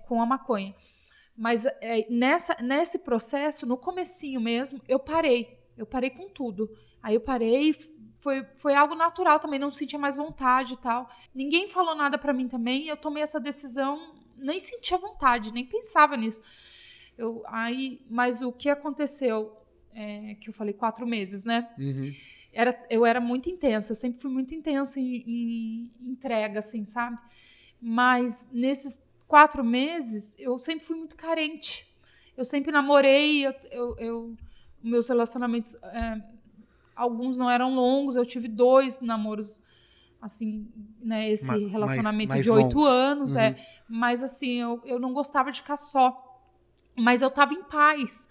com a maconha. Mas nesse processo, no comecinho mesmo, eu parei com tudo. Aí eu parei, foi algo natural também, não sentia mais vontade e tal. Ninguém falou nada pra mim também, eu tomei essa decisão, nem sentia vontade, nem pensava nisso. Mas o que aconteceu, que eu falei 4 meses, né? Uhum. Eu era muito intensa, eu sempre fui muito intensa em entrega, assim, sabe? Mas nesses 4 meses, eu sempre fui muito carente. Eu sempre namorei, meus relacionamentos, alguns não eram longos, eu tive 2 namoros, assim, né? Esse relacionamento mais de 8 longos. anos, Uhum. mas assim, eu não gostava de ficar só. Mas eu estava em paz.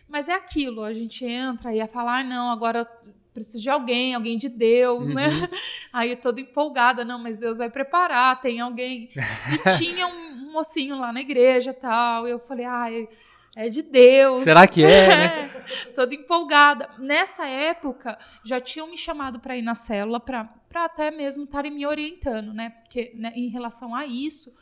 Mas é aquilo, a gente entra e ia falar, não, agora eu preciso de alguém de Deus, né? Aí eu toda empolgada, não, mas Deus vai preparar, tem alguém. E tinha um mocinho lá na igreja e tal, e eu falei, é de Deus. Será que né? Toda empolgada. Nessa época, já tinham me chamado para ir na célula, para até mesmo estarem me orientando, né? Porque, né, em relação a isso,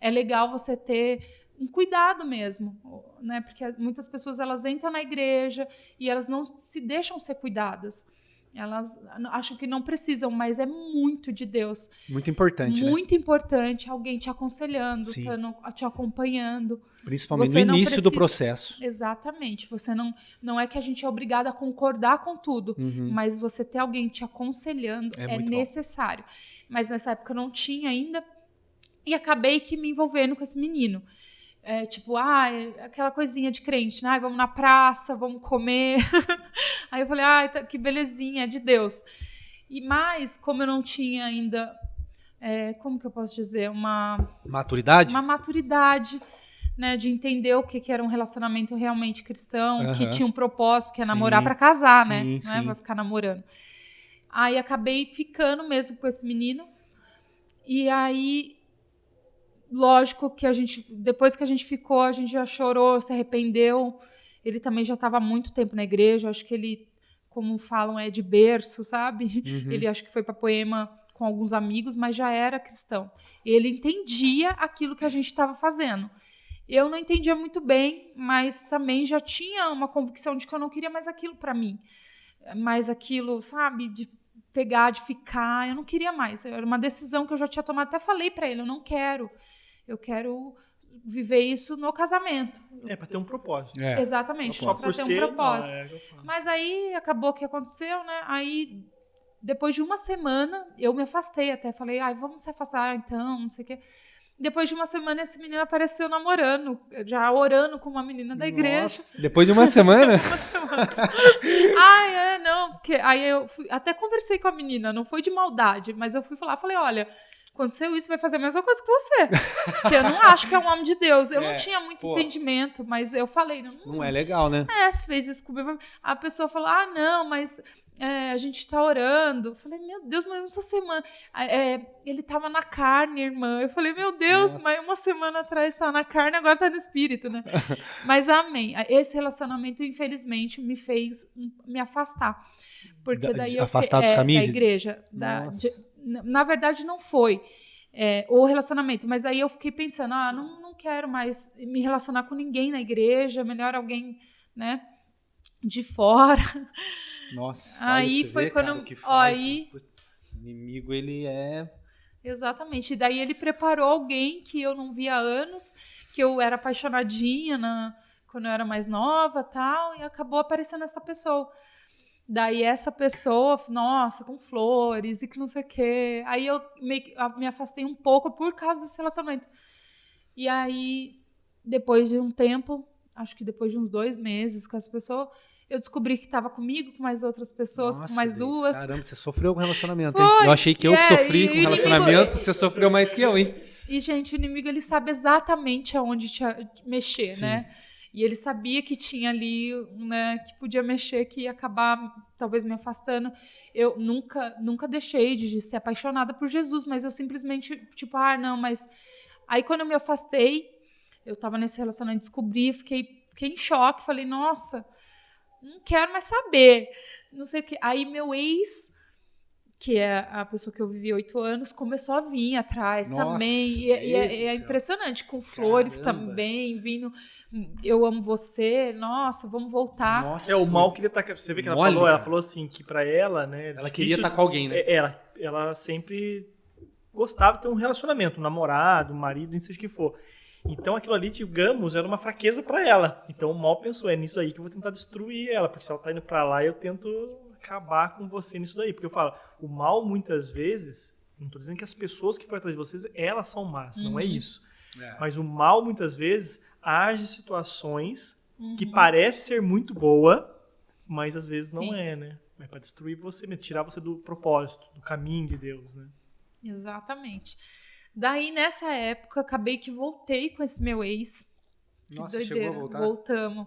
é legal você ter um cuidado mesmo, né? Porque muitas pessoas, elas entram na igreja e elas não se deixam ser cuidadas. Elas acham que não precisam, mas é muito de Deus. Muito importante, muito importante, alguém te aconselhando, te acompanhando. Principalmente no início do processo. Exatamente. Você não é que a gente é obrigado a concordar com tudo, mas você ter alguém te aconselhando é necessário. Mas nessa época eu não tinha ainda e acabei que me envolvendo com esse menino. Aquela coisinha de crente, né? Vamos na praça, vamos comer. Aí eu falei, que belezinha, é de Deus. Mas, como eu não tinha ainda, como que eu posso dizer? Uma maturidade, né? De entender o que era um relacionamento realmente cristão, que tinha um propósito, que é namorar para casar, né? Não é pra ficar namorando. Aí acabei ficando mesmo com esse menino. E aí, lógico que depois que a gente ficou, a gente já chorou, se arrependeu. Ele também já estava há muito tempo na igreja. Acho que ele, como falam, é de berço, sabe? Ele acho que foi para Poema com alguns amigos, mas já era cristão. Ele entendia aquilo que a gente estava fazendo. Eu não entendia muito bem, mas também já tinha uma convicção de que eu não queria mais aquilo para mim. Mais aquilo, sabe, de pegar, de ficar. Eu não queria mais. Era uma decisão que eu já tinha tomado. Até falei para ele, eu não quero. Eu quero viver isso no casamento. Para ter um propósito. Exatamente, só para ter um propósito. Mas aí acabou o que aconteceu, né? Aí, depois de uma semana, eu me afastei até. Falei, vamos se afastar então, não sei o quê. Depois de uma semana, esse menino apareceu namorando, já orando com uma menina da igreja. Nossa, depois de uma semana? Uma semana. Não. Porque aí eu até conversei com a menina, não foi de maldade, mas eu fui falar, falei, olha, aconteceu isso, vai fazer a mesma coisa que você. Porque eu não acho que é um homem de Deus. Eu não tinha muito entendimento, mas eu falei... Não é legal, né? Você fez isso comigo. A pessoa falou, não, mas a gente está orando. Eu falei, meu Deus, mas essa semana... ele estava na carne, irmã. Eu falei, meu Deus, mas uma semana atrás estava na carne, agora está no espírito, né? Mas amém. Esse relacionamento, infelizmente, me fez me afastar. Porque daí afastar dos caminhos? Da igreja. Na verdade, não foi o relacionamento, mas aí eu fiquei pensando, não quero mais me relacionar com ninguém na igreja, melhor alguém, né, de fora. Nossa, aí foi quando esse inimigo, ele é... Exatamente, e daí ele preparou alguém que eu não via há anos, que eu era apaixonadinha quando eu era mais nova, tal, e acabou aparecendo essa pessoa. Daí essa pessoa, nossa, com flores e que não sei o quê. Aí eu me afastei um pouco por causa desse relacionamento. E aí, depois de um tempo, acho que depois de uns 2 meses com essa pessoa, eu descobri que estava comigo, com mais outras pessoas, com mais 2. Caramba, você sofreu com relacionamento, hein? Eu achei que eu que sofri com relacionamento, você sofreu mais que eu, hein? E, gente, o inimigo, ele sabe exatamente aonde te mexer, né? E ele sabia que tinha ali, né, que podia mexer, que ia acabar talvez me afastando. Eu nunca deixei de ser apaixonada por Jesus, mas eu simplesmente, não, mas... Aí quando eu me afastei, eu tava nesse relacionamento, descobri, fiquei em choque, falei, nossa, não quero mais saber, não sei o quê. Aí meu ex que é a pessoa que eu vivi 8 anos, começou a vir atrás Nossa, também. E é impressionante, com flores também, vindo. Eu amo você, nossa, vamos voltar. Nossa. O mal queria estar. Você vê que ela Mole, falou? Ela cara. falou assim que pra ela, né? Ela queria estar com alguém, né? Ela sempre gostava de ter um relacionamento, um namorado, um marido, não seja o que for. Então aquilo ali, digamos, era uma fraqueza pra ela. Então o mal pensou, é nisso aí que eu vou tentar destruir ela, porque se ela tá indo pra lá, eu tento acabar com você nisso daí. Porque eu falo, o mal muitas vezes, não tô dizendo que as pessoas que foram atrás de vocês, elas são más, não é isso. Mas o mal muitas vezes age em situações que parece ser muito boa, mas às vezes não é, né? É pra destruir você, tirar você do propósito, do caminho de Deus, né? Exatamente. Daí, nessa época, acabei que voltei com esse meu ex. Nossa, que doideira. chegou a voltar? Voltamos.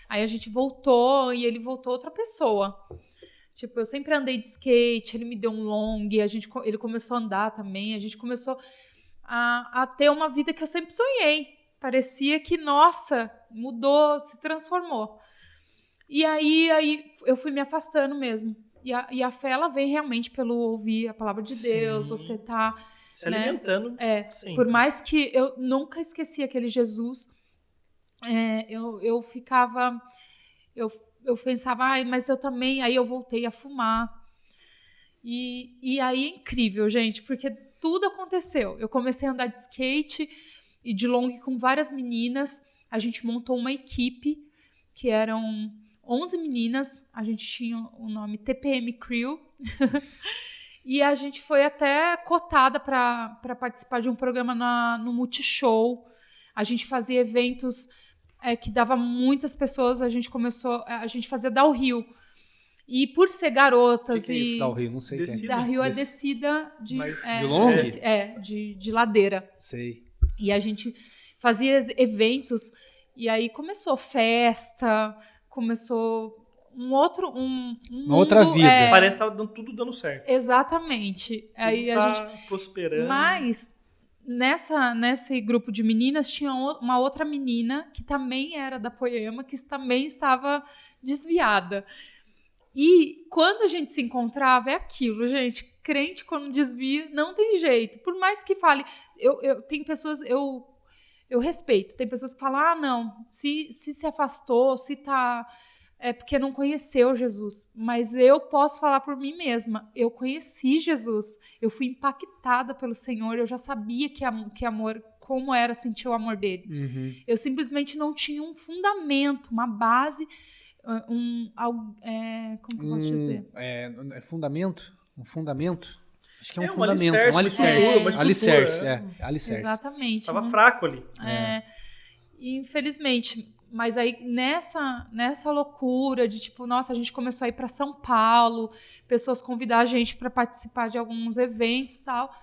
Aí a gente voltou e ele voltou outra pessoa. Tipo, eu sempre andei de skate, ele me deu um long, ele começou a andar também, a gente começou a ter uma vida que eu sempre sonhei. Parecia que, nossa, mudou, se transformou. E aí eu fui me afastando mesmo. E a fé, ela vem realmente pelo ouvir a palavra de Deus, você tá... Se alimentando. Sempre. Por mais que eu nunca esqueci aquele Jesus, eu ficava... Eu pensava, mas eu também... Aí eu voltei a fumar. E aí é incrível, gente, porque tudo aconteceu. Eu comecei a andar de skate e de long com várias meninas. A gente montou uma equipe que eram 11 meninas. A gente tinha o nome TPM Crew. E a gente foi até cotada para participar de um programa no Multishow. A gente fazia eventos que dava muitas pessoas. A gente fazia downhill. E por ser garotas... O que é isso, downhill? Não sei o que é. Downhill é descida de long? De ladeira. Sei. E a gente fazia eventos. E aí começou festa, começou... Uma outra vida. Parece que estava tudo dando certo. Exatamente. Aí tudo a gente prosperando. Mas nesse grupo de meninas tinha uma outra menina que também era da Poema, que também estava desviada. E quando a gente se encontrava, é aquilo, gente. Crente, quando desvia, não tem jeito. Por mais que fale... Tem pessoas... Eu respeito. Tem pessoas que falam, não, se afastou, se tá... É porque não conheceu Jesus. Mas eu posso falar por mim mesma. Eu conheci Jesus. Eu fui impactada pelo Senhor. Eu já sabia que amor... Como era sentir o amor dele. Uhum. Eu simplesmente não tinha um fundamento, uma base... como que eu posso dizer? Fundamento? Um fundamento? Acho que é um fundamento. fundamento. Alicerce. Alicerce. Alicerce. Exatamente. Estava fraco ali. Infelizmente. Mas aí, nessa loucura de tipo, nossa, a gente começou a ir para São Paulo, pessoas convidar a gente para participar de alguns eventos e tal.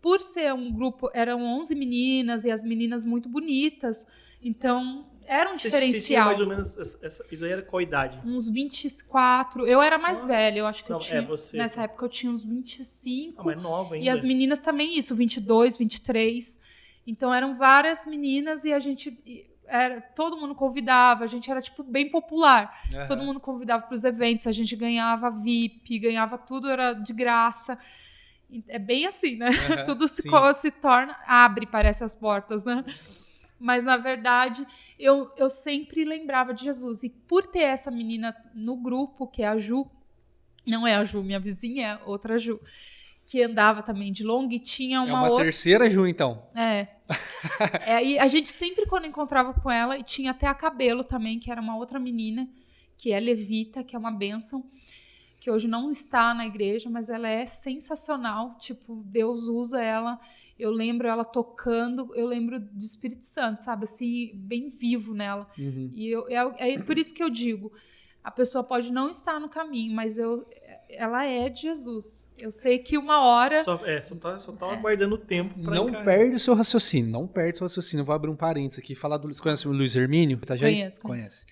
Por ser um grupo, eram 11 meninas e as meninas muito bonitas, então era um diferencial. Mais ou menos, isso aí era qual idade? Uns 24. Eu era mais velha, eu acho que eu tinha. Você. Nessa época eu tinha uns 25. Mas nova ainda. E as meninas também isso, 22, 23. Então eram várias meninas e a gente... todo mundo convidava, a gente era tipo bem popular. Uhum. Todo mundo convidava para os eventos, a gente ganhava VIP, ganhava tudo, era de graça. É bem assim, né? Uhum, tudo se torna... Abre, parece as portas, né? Mas, na verdade, eu sempre lembrava de Jesus. E por ter essa menina no grupo, que é a Ju, não é a Ju, minha vizinha, é outra Ju, que andava também de long, e tinha uma outra... terceira Ju, então. E a gente sempre, quando encontrava com ela, e tinha até a Cabelo também, que era uma outra menina, que é levita, que é uma bênção, que hoje não está na igreja, mas ela é sensacional. Tipo, Deus usa ela... Eu lembro ela tocando, eu lembro do Espírito Santo, sabe? Assim, bem vivo nela. Uhum. E é por isso que eu digo, a pessoa pode não estar no caminho, mas ela é de Jesus. Eu sei que uma hora... Só tá aguardando o tempo para Não perde o seu raciocínio, Eu vou abrir um parênteses aqui. Você conhece o Luiz Hermínio? Conhece.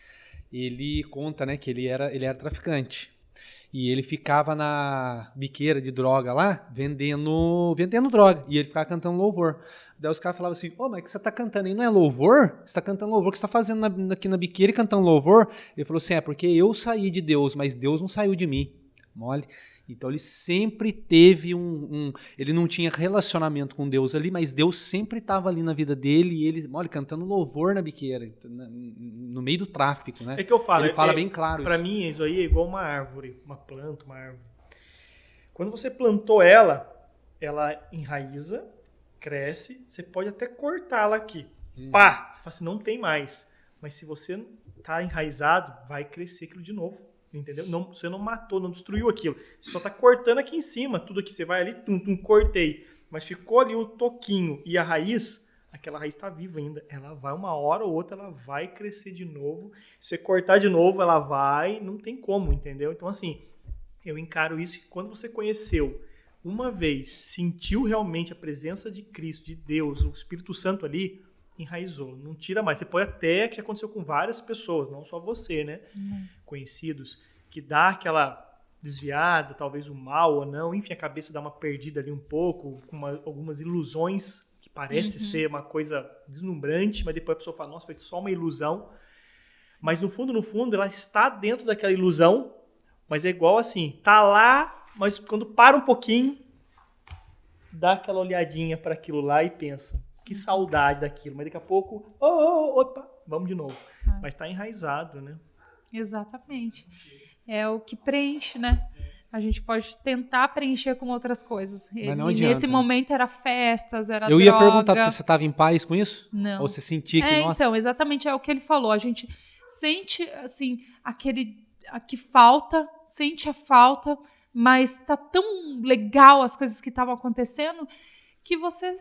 Ele conta, né, que ele era traficante. E ele ficava na biqueira de droga lá, vendendo droga. E ele ficava cantando louvor. Daí os caras falavam assim, mas que você tá cantando aí, não é louvor? Você tá cantando louvor, o que você tá fazendo aqui na biqueira e cantando louvor? Ele falou assim, porque eu saí de Deus, mas Deus não saiu de mim. mole. Então ele sempre teve ele não tinha relacionamento com Deus ali, mas Deus sempre estava ali na vida dele e ele, mole, cantando louvor na biqueira, no meio do tráfico, né? É que eu falo. Ele fala bem claro Para isso. mim, isso aí é igual uma árvore, uma planta, uma árvore. Quando você plantou ela enraiza, cresce, você pode até cortá-la aqui. Pá! Você fala assim, não tem mais. Mas se você tá enraizado, vai crescer aquilo de novo. Entendeu? Você não matou, não destruiu aquilo. Você só tá cortando aqui em cima. Tudo aqui, você vai ali, cortei. Mas ficou ali o toquinho e a raiz, aquela raiz tá viva ainda. Ela vai, uma hora ou outra, ela vai crescer de novo. Se você cortar de novo, ela vai. Não tem como, entendeu? Então, assim, eu encaro isso que quando você conheceu uma vez, sentiu realmente a presença de Cristo, de Deus, o Espírito Santo ali, enraizou, não tira mais. Você pode até, que aconteceu com várias pessoas, não só você, né? Conhecidos, que dá aquela desviada, talvez o mal ou não, enfim, a cabeça dá uma perdida ali um pouco, com algumas ilusões, que parece ser uma coisa deslumbrante, mas depois a pessoa fala, nossa, foi só uma ilusão. Mas no fundo, ela está dentro daquela ilusão, mas é igual assim, tá lá, mas quando para um pouquinho, dá aquela olhadinha para aquilo lá e pensa, que saudade daquilo, mas daqui a pouco, opa, vamos de novo. Mas tá enraizado, né? Exatamente. É o que preenche, né? A gente pode tentar preencher com outras coisas. Mas não e adianta, nesse né? momento era festas, era Eu ia droga. perguntar pra você estava em paz com isso? Não. Ou você sentia que, nossa... Então, exatamente é o que ele falou. A gente sente, assim, que falta, sente a falta, mas tá tão legal as coisas que estavam acontecendo que você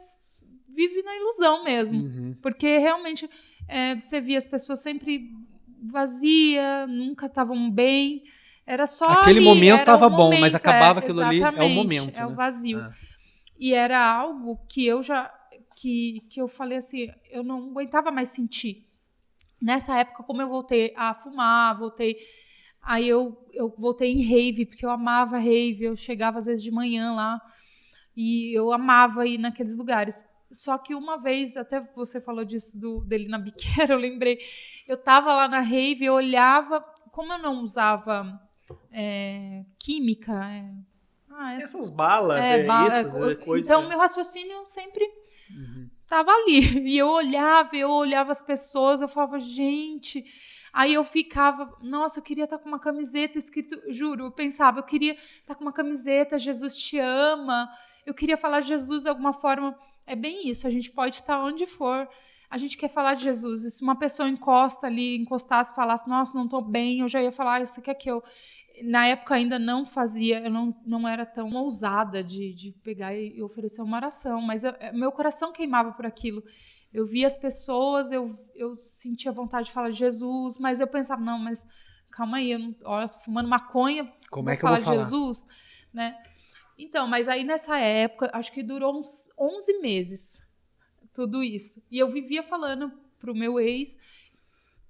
vive na ilusão mesmo. Porque realmente você via as pessoas sempre vazias, nunca estavam bem. Era só aquele ali, momento era tava o bom, momento, mas acabava aquilo ali, é o exatamente, momento. É né? o vazio. E era algo que eu já... Que eu falei assim, eu não aguentava mais sentir. Nessa época, como eu voltei a fumar, aí eu voltei em rave, porque eu amava rave, eu chegava às vezes de manhã lá, e eu amava ir naqueles lugares. Só que uma vez, até você falou disso dele na biqueira, eu lembrei, eu tava lá na rave, eu olhava, como eu não usava química, essas balas, coisas. Então, meu raciocínio sempre tava ali. E eu olhava as pessoas, eu falava, gente... Aí eu ficava, nossa, eu queria estar com uma camiseta escrito, juro, eu pensava, eu queria estar com uma camiseta, Jesus te ama, eu queria falar de Jesus de alguma forma. É bem isso, a gente pode estar onde for, a gente quer falar de Jesus. E se uma pessoa encostasse, falasse, nossa, não estou bem, eu já ia falar, isso aqui é que eu... Na época ainda não fazia, eu não era tão ousada de pegar e oferecer uma oração, mas meu coração queimava por aquilo. Eu via as pessoas, eu sentia vontade de falar de Jesus, mas eu pensava, não, mas calma aí, olha, fumando maconha, como é que eu vou falar de Jesus, né? Então, mas aí nessa época, acho que durou uns 11 meses, tudo isso. E eu vivia falando pro meu ex,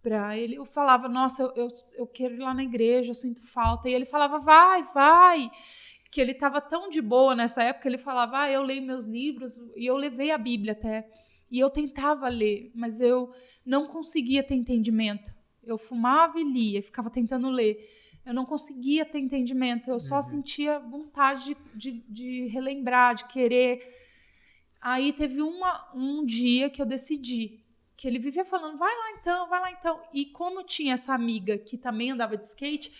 pra ele, eu falava, nossa, eu quero ir lá na igreja, eu sinto falta. E ele falava, vai. Que ele estava tão de boa nessa época, ele falava, eu leio meus livros, e eu levei a Bíblia até. E eu tentava ler, mas eu não conseguia ter entendimento. Eu fumava e lia, ficava tentando ler. Eu não conseguia ter entendimento, eu só sentia vontade de relembrar, de querer. Aí teve um dia que eu decidi, que ele vivia falando, vai lá então. E como eu tinha essa amiga que também andava de skate,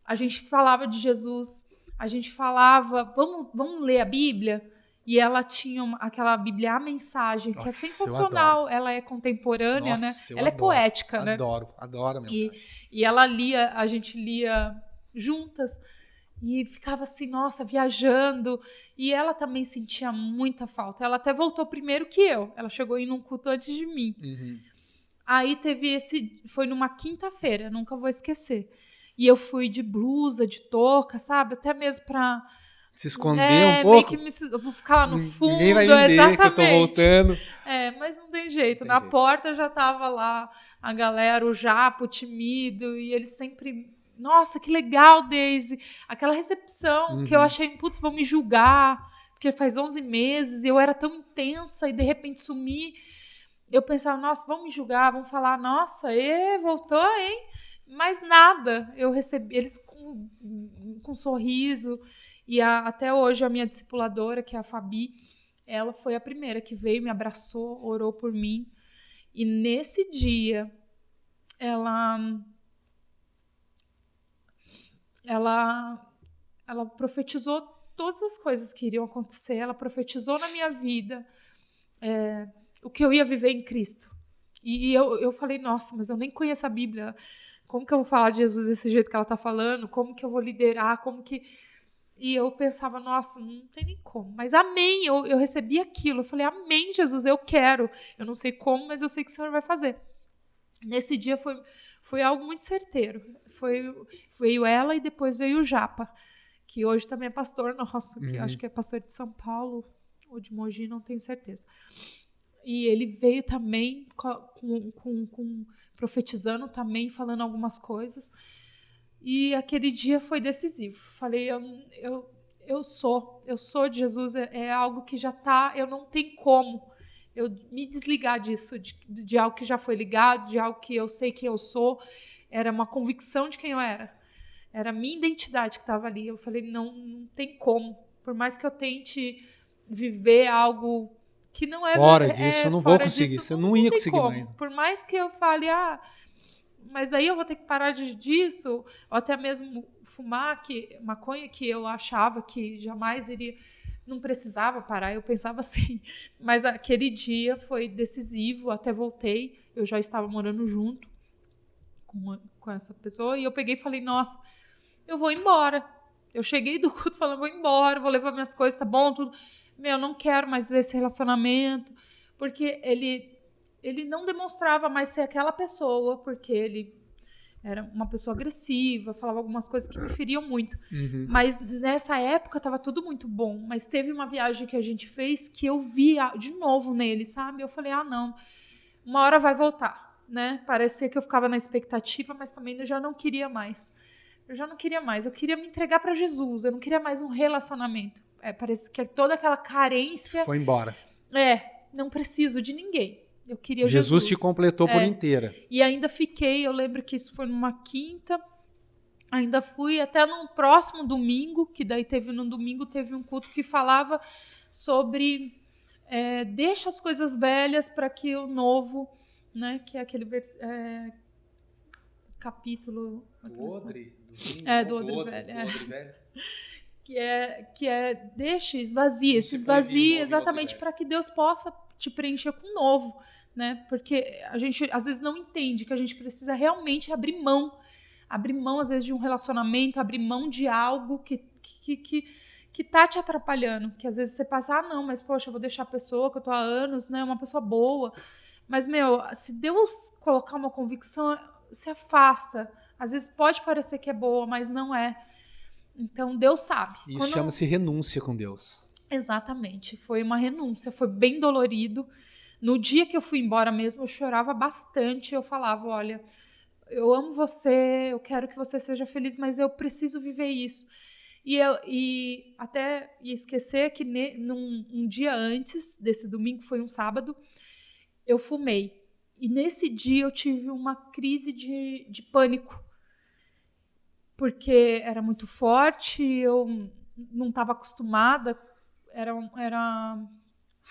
a gente falava de Jesus, a gente falava, vamos ler a Bíblia? E ela tinha aquela Bíblia, a mensagem, que é sensacional. Ela é contemporânea, né? Ela é poética, né? Adoro a mensagem. E ela lia, a gente lia juntas e ficava assim, nossa, viajando. E ela também sentia muita falta. Ela até voltou primeiro que eu. Ela chegou em um culto antes de mim. Aí teve foi numa quinta-feira, nunca vou esquecer. E eu fui de blusa, de touca, sabe? Até mesmo pra... Se esconder um pouco. Meio que eu vou ficar lá no fundo, ninguém vai entender exatamente. Que eu tô voltando. Mas não tem jeito. Na porta já tava lá a galera, o Japo, o Timido, e eles sempre... Nossa, que legal, Daisy. Aquela recepção que eu achei, putz, vão me julgar, porque faz 11 meses, e eu era tão intensa, e de repente sumi. Eu pensava, nossa, vão me julgar, vão falar, nossa, voltou, hein? Mas nada, eu recebi eles com sorriso. E até hoje a minha discipuladora, que é a Fabi, ela foi a primeira que veio, me abraçou, orou por mim. E nesse dia, ela profetizou todas as coisas que iriam acontecer. Ela profetizou na minha vida o que eu ia viver em Cristo. E eu falei, nossa, mas eu nem conheço a Bíblia. Como que eu vou falar de Jesus desse jeito que ela está falando? Como que eu vou liderar? E eu pensava, nossa, não tem nem como. Mas amém, eu recebi aquilo. Eu falei, amém, Jesus, eu quero. Eu não sei como, mas eu sei que o Senhor vai fazer. Nesse dia foi algo muito certeiro. Veio ela e depois veio o Japa, que hoje também é pastor nosso, que eu acho que é pastor de São Paulo ou de Mogi, não tenho certeza. E ele veio também profetizando também, falando algumas coisas. E aquele dia foi decisivo. Falei, eu sou de Jesus, é algo que já está, eu não tenho como eu me desligar disso, de algo que já foi ligado, de algo que eu sei quem eu sou. Era uma convicção de quem eu era. Era a minha identidade que estava ali. Eu falei, não tem como. Por mais que eu tente viver algo que não é... Fora disso, eu não vou conseguir. Disso, você não ia conseguir como. mais. Por mais que eu fale, mas daí eu vou ter que parar disso, ou até mesmo fumar maconha, que eu achava que jamais iria... Não precisava parar, eu pensava assim. Mas aquele dia foi decisivo, até voltei. Eu já estava morando junto com essa pessoa, e eu peguei e falei, nossa, eu vou embora. Eu cheguei do culto falando, vou embora, vou levar minhas coisas, tá bom, tudo. Eu não quero mais ver esse relacionamento, porque ele não demonstrava mais ser aquela pessoa, porque ele era uma pessoa agressiva, falava algumas coisas que me feriam muito. Mas nessa época estava tudo muito bom. Mas teve uma viagem que a gente fez que eu vi de novo nele, sabe? Eu falei, não, uma hora vai voltar, né? Parecia que eu ficava na expectativa, mas também eu já não queria mais. Eu queria me entregar para Jesus, eu não queria mais um relacionamento. Parece que toda aquela carência... Foi embora. Não preciso de ninguém. Eu queria Jesus te completou por inteira. E ainda fiquei, eu lembro que isso foi numa quinta, ainda fui até num próximo domingo, que daí no domingo teve um culto que falava sobre deixa as coisas velhas para que o novo, né, que é aquele capítulo... Do Odre velho. Que é deixe, esvazie, se esvazie exatamente para que Deus possa te preencher com novo, né? Porque a gente às vezes não entende que a gente precisa realmente abrir mão às vezes de um relacionamento, abrir mão de algo que tá te atrapalhando, que às vezes você passa, não, mas poxa, eu vou deixar a pessoa que eu tô há anos, né, uma pessoa boa, mas se Deus colocar uma convicção, se afasta. Às vezes pode parecer que é boa, mas não é. Então Deus sabe. Isso chama-se renúncia com Deus. Exatamente, foi uma renúncia, foi bem dolorido. No dia que eu fui embora mesmo, eu chorava bastante. Eu falava, olha, eu amo você, eu quero que você seja feliz, mas eu preciso viver isso. E até ia esquecer que um dia antes desse domingo, foi um sábado, eu fumei. E nesse dia eu tive uma crise de pânico, porque era muito forte, eu não estava acostumada, era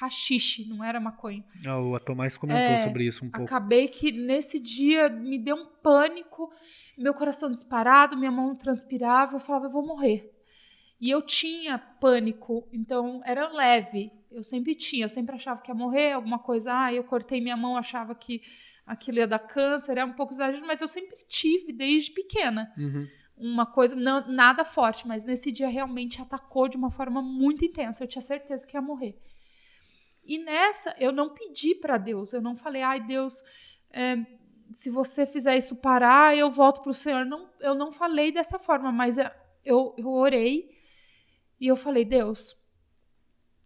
haxixe, não era maconha. O Tomás comentou sobre isso um pouco. Acabei que nesse dia me deu um pânico, meu coração disparado, minha mão transpirava, eu falava, eu vou morrer. E eu tinha pânico, então era leve, eu sempre achava que ia morrer, alguma coisa, eu cortei minha mão, achava que aquilo ia dar câncer, era um pouco exagero, mas eu sempre tive desde pequena. Uma coisa, não, nada forte, mas nesse dia realmente atacou de uma forma muito intensa, eu tinha certeza que ia morrer. E nessa, eu não pedi para Deus, eu não falei, Deus, se você fizer isso parar, eu volto para o Senhor. Não, eu não falei dessa forma, mas eu orei e eu falei, Deus,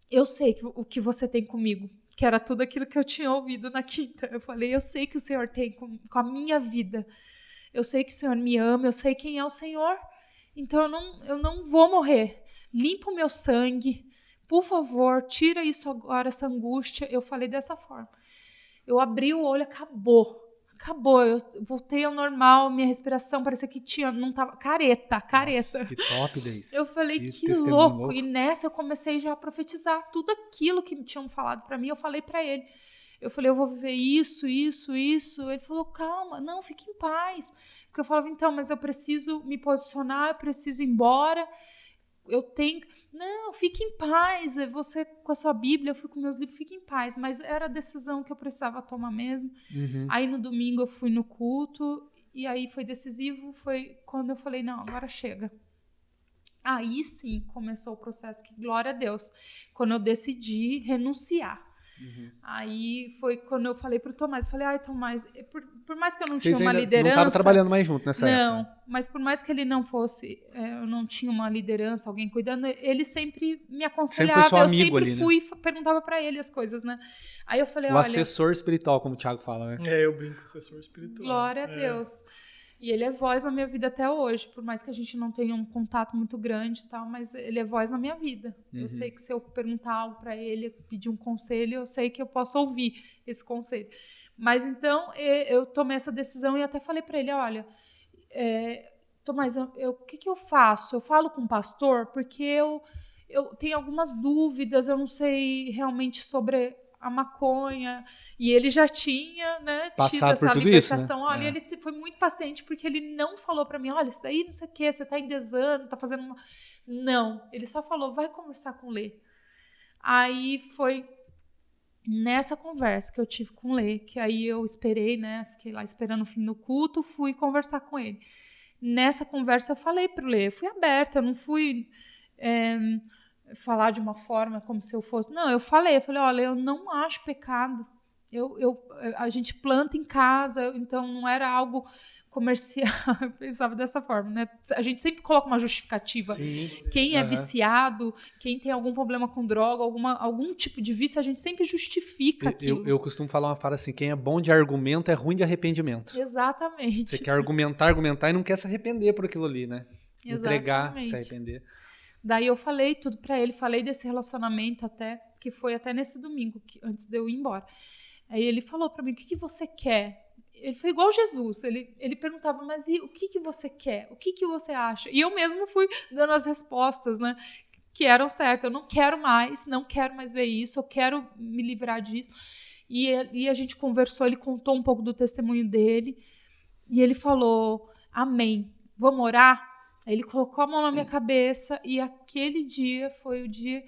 eu sei o que você tem comigo, que era tudo aquilo que eu tinha ouvido na quinta. Eu falei, eu sei que o Senhor tem com a minha vida, eu sei que o Senhor me ama, eu sei quem é o Senhor, então eu não vou morrer. Limpa o meu sangue, por favor, tira isso agora, essa angústia. Eu falei dessa forma. Eu abri o olho, acabou acabou, eu voltei ao normal, minha respiração parecia que não tava, careta. Nossa, que top, Deise. Eu falei, que testemunho louco. E nessa eu comecei já a profetizar tudo aquilo que tinham falado pra mim, eu falei pra ele. Eu falei, eu vou viver isso. Ele falou, calma, não, fique em paz. Porque eu falava, então, mas eu preciso me posicionar, eu preciso ir embora, eu tenho... Não, fique em paz, você com a sua Bíblia, eu fui com meus livros, fique em paz. Mas era a decisão que eu precisava tomar mesmo. Aí no domingo eu fui no culto, e aí foi decisivo, foi quando eu falei, não, agora chega. Aí sim começou o processo, que glória a Deus, quando eu decidi renunciar. Aí foi quando eu falei pro Tomás, eu falei, ai, Tomás, por mais que eu não tinha uma liderança... Não estavam trabalhando mais junto nessa época? Não, mas por mais que ele não fosse, eu não tinha uma liderança, alguém cuidando, ele sempre me aconselhava, sempre foi seu amigo, eu sempre ali, fui, né? Perguntava pra ele as coisas, né? Aí eu falei, O olha... assessor espiritual, como o Thiago fala, né? Eu brinco, assessor espiritual. Glória a Deus. E ele é voz na minha vida até hoje, por mais que a gente não tenha um contato muito grande e tal, mas ele é voz na minha vida. Eu sei que se eu perguntar algo para ele, pedir um conselho, eu sei que eu posso ouvir esse conselho. Mas então eu tomei essa decisão e até falei para ele, olha, Tomás, o que eu faço? Eu falo com o pastor porque eu tenho algumas dúvidas, eu não sei realmente sobre a maconha, e ele já tinha, né, tido essa libertação. Isso, né? Olha, ele foi muito paciente, porque ele não falou pra mim, olha, isso daí não sei o que, você tá endesando, tá fazendo uma... Não, ele só falou, vai conversar com o Lê. Aí foi nessa conversa que eu tive com o Lê, que aí eu esperei, né, fiquei lá esperando o fim do culto, fui conversar com ele. Nessa conversa eu falei pro Lê, eu fui aberta, eu não fui... falar de uma forma como se eu fosse... Não, eu falei, olha, eu não acho pecado. A gente planta em casa, então não era algo comercial. Eu pensava dessa forma, né? A gente sempre coloca uma justificativa. Sim. Quem é viciado, quem tem algum problema com droga, algum tipo de vício, a gente sempre justifica aquilo. Eu costumo falar uma frase assim, quem é bom de argumento é ruim de arrependimento. Exatamente. Você quer argumentar e não quer se arrepender por aquilo ali, né? Exatamente. Entregar, se arrepender. Daí eu falei tudo pra ele, falei desse relacionamento até, que foi até nesse domingo, antes de eu ir embora. Aí ele falou pra mim, o que você quer? Ele foi igual Jesus, ele perguntava, mas e o que você quer? O que você acha? E eu mesmo fui dando as respostas, né, que eram certas. Eu não quero mais ver isso, eu quero me livrar disso. E a gente conversou, ele contou um pouco do testemunho dele, e ele falou, amém, vamos orar? Aí ele colocou a mão na minha cabeça e aquele dia foi o dia...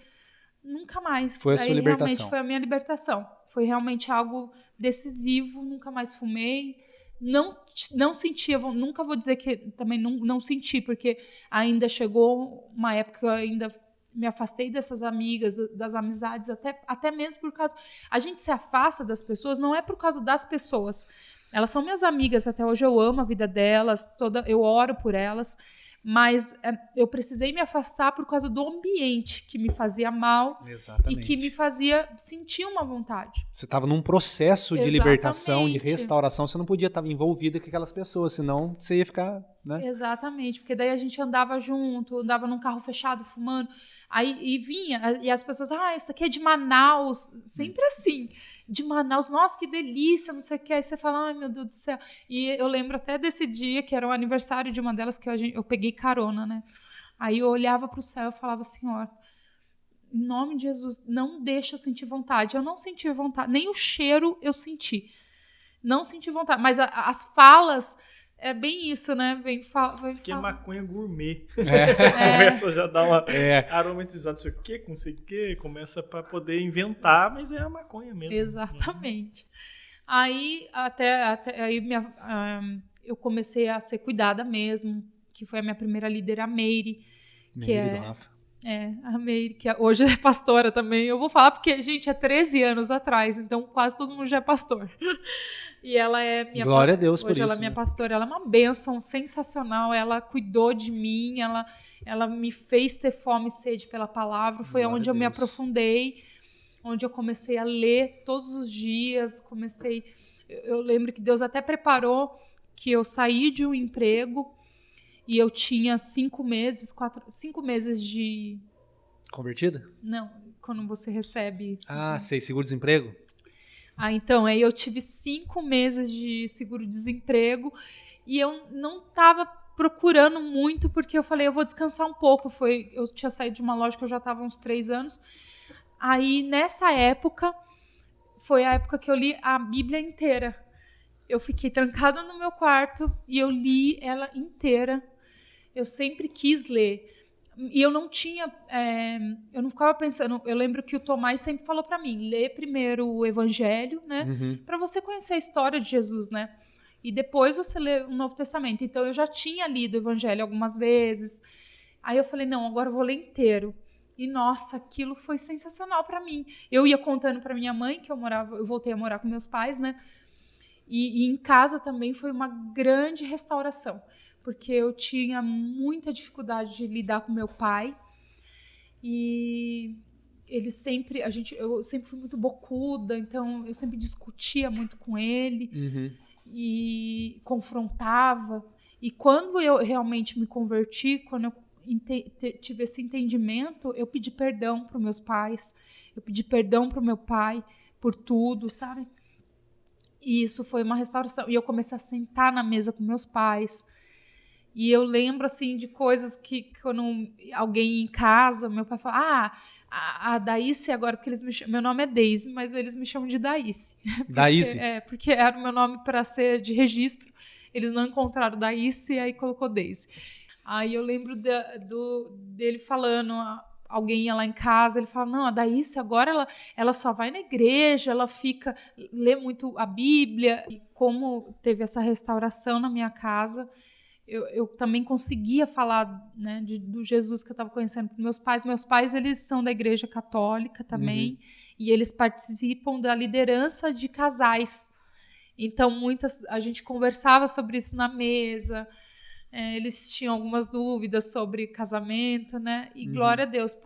Nunca mais. Foi a sua libertação. Realmente foi a minha libertação. Foi realmente algo decisivo. Nunca mais fumei. Não sentia... Nunca vou dizer que também não senti, porque ainda chegou uma época que eu ainda me afastei dessas amigas, das amizades, até mesmo por causa... A gente se afasta das pessoas, não é por causa das pessoas. Elas são minhas amigas até hoje, eu amo a vida delas, eu oro por elas, mas eu precisei me afastar por causa do ambiente que me fazia mal. Exatamente. E que me fazia sentir uma vontade. Você estava num processo de libertação, de restauração, você não podia estar envolvida com aquelas pessoas, senão você ia ficar, né? Exatamente, porque daí a gente andava junto, andava num carro fechado fumando, aí vinha, e as pessoas, isso aqui é de Manaus, sempre assim. De Manaus, nossa, que delícia, não sei o que. Aí você fala, ai meu Deus do céu. E eu lembro até desse dia, que era o aniversário de uma delas, que eu peguei carona, né? Aí eu olhava pro céu e falava, Senhor, em nome de Jesus, não deixa eu sentir vontade. Eu não senti vontade, nem o cheiro eu senti. Não senti vontade, mas as falas... É bem isso, né? Isso aqui é maconha gourmet. Começa já a dar uma aromatizada, não sei o quê, com não sei o quê, começa para poder inventar, mas é a maconha mesmo. Exatamente. Aí, eu comecei a ser cuidada mesmo, que foi a minha primeira líder, a Meire. Do Rafa. A Meire, que hoje é pastora também. Eu vou falar porque, gente, é 13 anos atrás, então quase todo mundo já é pastor. E ela é minha... Glória a Deus por isso. Hoje ela é minha pastora, ela é uma bênção sensacional, ela cuidou de mim, ela me fez ter fome e sede pela palavra, foi onde eu me aprofundei, onde eu comecei a ler todos os dias, eu lembro que Deus até preparou que eu saí de um emprego e eu tinha 5 meses de... Convertida? Não, quando você recebe... sei, seguro-desemprego? Então, aí eu tive 5 meses de seguro-desemprego e eu não estava procurando muito, porque eu falei, eu vou descansar um pouco. Eu tinha saído de uma loja que eu já estava há uns 3 anos. Aí, nessa época, foi a época que eu li a Bíblia inteira. Eu fiquei trancada no meu quarto e eu li ela inteira. Eu sempre quis ler. E eu não tinha... eu não ficava pensando... Eu lembro que o Tomás sempre falou para mim, lê primeiro o Evangelho, né? Para você conhecer a história de Jesus, né? E depois você lê o Novo Testamento. Então, eu já tinha lido o Evangelho algumas vezes. Aí eu falei, não, agora eu vou ler inteiro. E, nossa, aquilo foi sensacional para mim. Eu ia contando para minha mãe que eu voltei a morar com meus pais, né? E em casa também foi uma grande restauração. Porque eu tinha muita dificuldade de lidar com meu pai. E ele sempre... eu sempre fui muito bocuda, então eu sempre discutia muito com ele. E confrontava. E quando eu realmente me converti, quando eu tive esse entendimento, eu pedi perdão para os meus pais. Eu pedi perdão para o meu pai por tudo, sabe? E isso foi uma restauração. E eu comecei a sentar na mesa com meus pais. E eu lembro, assim, de coisas que quando alguém em casa, meu pai fala, a Daíce agora, porque eles me chamam, meu nome é Deise, mas eles me chamam de Daíce. Daíce? Porque era o meu nome para ser de registro. Eles não encontraram Daíce e aí colocou Deise. Aí eu lembro dele falando, alguém ia lá em casa, ele fala, não, a Daíce agora ela só vai na igreja, ela lê muito a Bíblia. E como teve essa restauração na minha casa, eu também conseguia falar, né, do Jesus que eu estava conhecendo para meus pais. Meus pais, eles são da igreja católica também, e eles participam da liderança de casais. Então, a gente conversava sobre isso na mesa, eles tinham algumas dúvidas sobre casamento, né? E glória a Deus,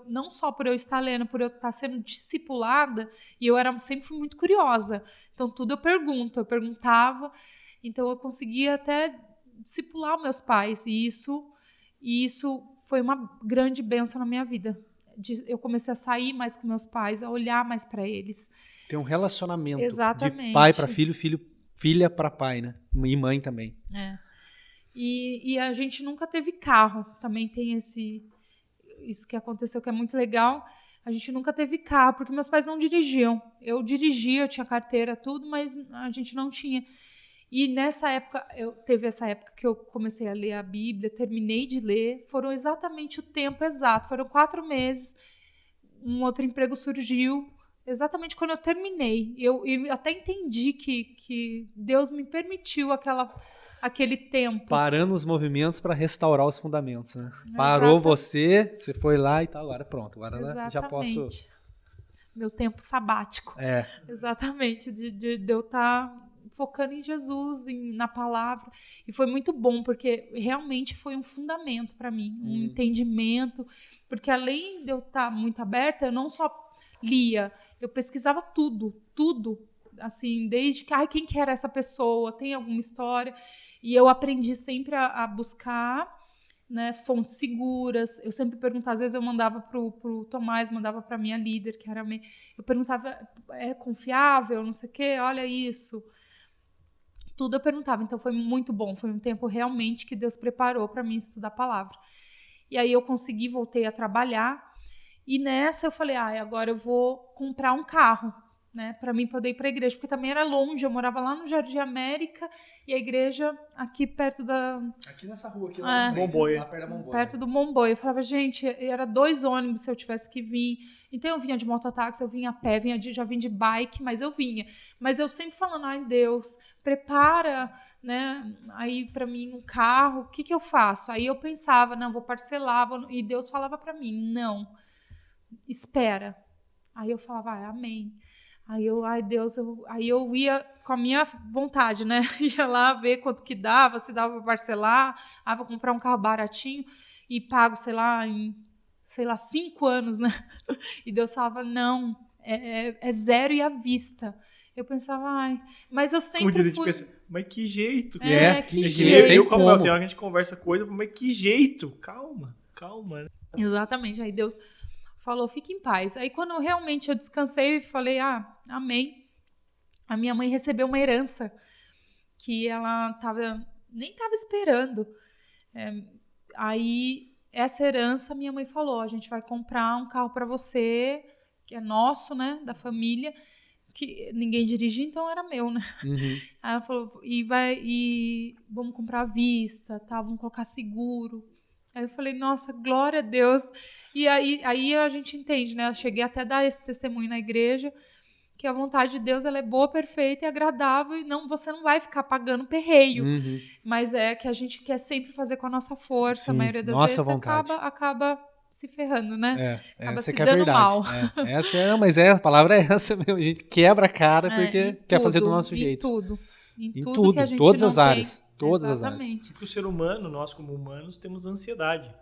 não só por eu estar lendo, por eu estar sendo discipulada, e eu sempre fui muito curiosa. Então, tudo eu perguntava, então eu conseguia até discipular meus pais, e isso foi uma grande bênção na minha vida. Eu comecei a sair mais com meus pais, a olhar mais para eles. Tem um relacionamento. Exatamente. De pai para filho, filha para pai, né? E mãe também. E a gente nunca teve carro. Também tem isso que aconteceu, que é muito legal. A gente nunca teve carro, porque meus pais não dirigiam. Eu dirigia, eu tinha carteira, tudo, mas a gente não tinha. E nessa época, teve essa época que eu comecei a ler a Bíblia, terminei de ler, foram exatamente o tempo exato, foram 4 meses, um outro emprego surgiu, exatamente quando eu terminei. Eu até entendi que Deus me permitiu aquele tempo. Parando os movimentos para restaurar os fundamentos, né? Parou você foi lá e tal, agora pronto, agora já posso... Meu tempo sabático. Exatamente, de eu estar focando em Jesus, na palavra. E foi muito bom, porque realmente foi um fundamento para mim, um entendimento. Porque além de eu estar muito aberta, eu não só lia, eu pesquisava tudo. Assim, desde que, quem que era essa pessoa? Tem alguma história? E eu aprendi sempre a buscar, né, fontes seguras. Eu sempre perguntava, às vezes eu mandava pro Tomás, mandava para minha líder, que era eu perguntava, é confiável, não sei o quê, olha isso. Tudo eu perguntava, então foi muito bom, foi um tempo realmente que Deus preparou para mim estudar a palavra. E aí eu voltei a trabalhar, e nessa eu falei, agora eu vou comprar um carro, né, para mim poder ir para a igreja, porque também era longe, eu morava lá no Jardim América, e a igreja aqui perto Aqui nessa rua, aqui lá na frente, lá perto da Momboia. Perto do Momboia. Eu falava, gente, era 2 ônibus se eu tivesse que vir. Então eu vinha de mototáxi, eu vinha a pé, já vim de bike, mas eu vinha. Mas eu sempre falando, Deus, prepara, né, aí para mim um carro, o que eu faço? Aí eu pensava, não, vou parcelar, e Deus falava para mim, não, espera. Aí eu falava, amém. Aí Deus, aí eu ia com a minha vontade, né? Ia lá ver quanto que dava, se dava para parcelar, vou comprar um carro baratinho e pago, em 5 anos, né? E Deus falava, não, é 0 e à vista. Eu pensava, mas eu sempre fui... Mas que jeito? Que jeito. Tem hora que a gente conversa coisa, mas que jeito? Calma. Né? Exatamente, aí Deus falou, fique em paz. Aí quando realmente eu descansei e falei, amém. a minha mãe recebeu uma herança que ela nem estava esperando. Aí, essa herança, minha mãe falou, a gente vai comprar um carro para você, que é nosso, né, da família, que ninguém dirigia, então era meu, né? Uhum. Aí ela falou, e vamos comprar à vista, tá? Vamos colocar seguro. Aí eu falei, nossa, glória a Deus. E aí a gente entende, né? Eu cheguei até a dar esse testemunho na igreja, que a vontade de Deus ela é boa, perfeita e agradável, e você não vai ficar pagando perreio. Uhum. Mas é que a gente quer sempre fazer com a nossa força, Sim, a maioria das nossa vezes vontade. acaba se ferrando, né? Acaba Essa se que é a dando verdade. mal. Mas a palavra é essa mesmo. A gente quebra a cara porque quer fazer do nosso jeito. Em Em tudo que a gente todas não as áreas. tem. Todas as áreas. Exatamente. Porque o ser humano, nós como humanos, temos ansiedade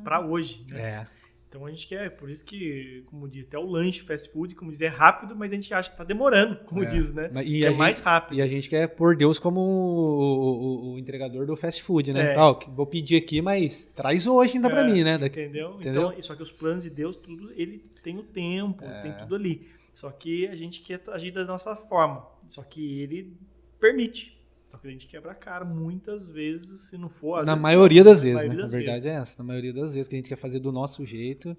para hoje, né? Então a gente quer, por isso que, como diz, até o lanche, fast food, como diz, é rápido, mas a gente acha que tá demorando, como diz, né? É mais rápido. E a gente quer pôr Deus como o entregador do fast food, né? Vou pedir aqui, mas traz hoje ainda pra mim, né? Entendeu? Então, só que os planos de Deus, tudo, ele tem o tempo, tem tudo ali. Só que a gente quer agir da nossa forma. Só que ele permite. Só que a gente quebra a cara muitas vezes, se não for... Na maioria das vezes, né? A verdade é essa. Na maioria das vezes que a gente quer fazer do nosso jeito,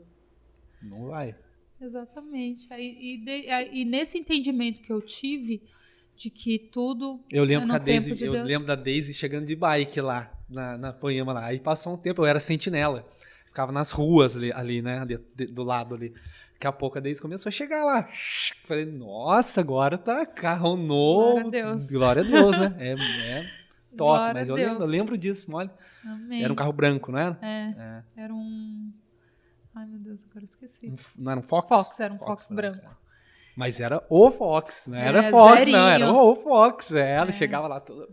não vai. Exatamente. E nesse entendimento que eu tive de que tudo eu lembro no tempo de Deus. Eu lembro da Daisy chegando de bike lá, na Poema lá. Aí passou um tempo, eu era sentinela. Ficava nas ruas ali, né? Do lado ali. Daqui a pouco a Daisy começou a chegar lá. Falei, nossa, agora tá carro novo. Glória a Deus. Glória a Deus, né? É top, Glória mas eu lembro disso, mole. Amém. Era um carro branco, não era? Era um... Ai, meu Deus, agora eu esqueci. Não era um Fox? Fox, era um Fox branco. Mas era o Fox, não era Fox, zerinho. não. Era o Fox. Ela chegava lá toda...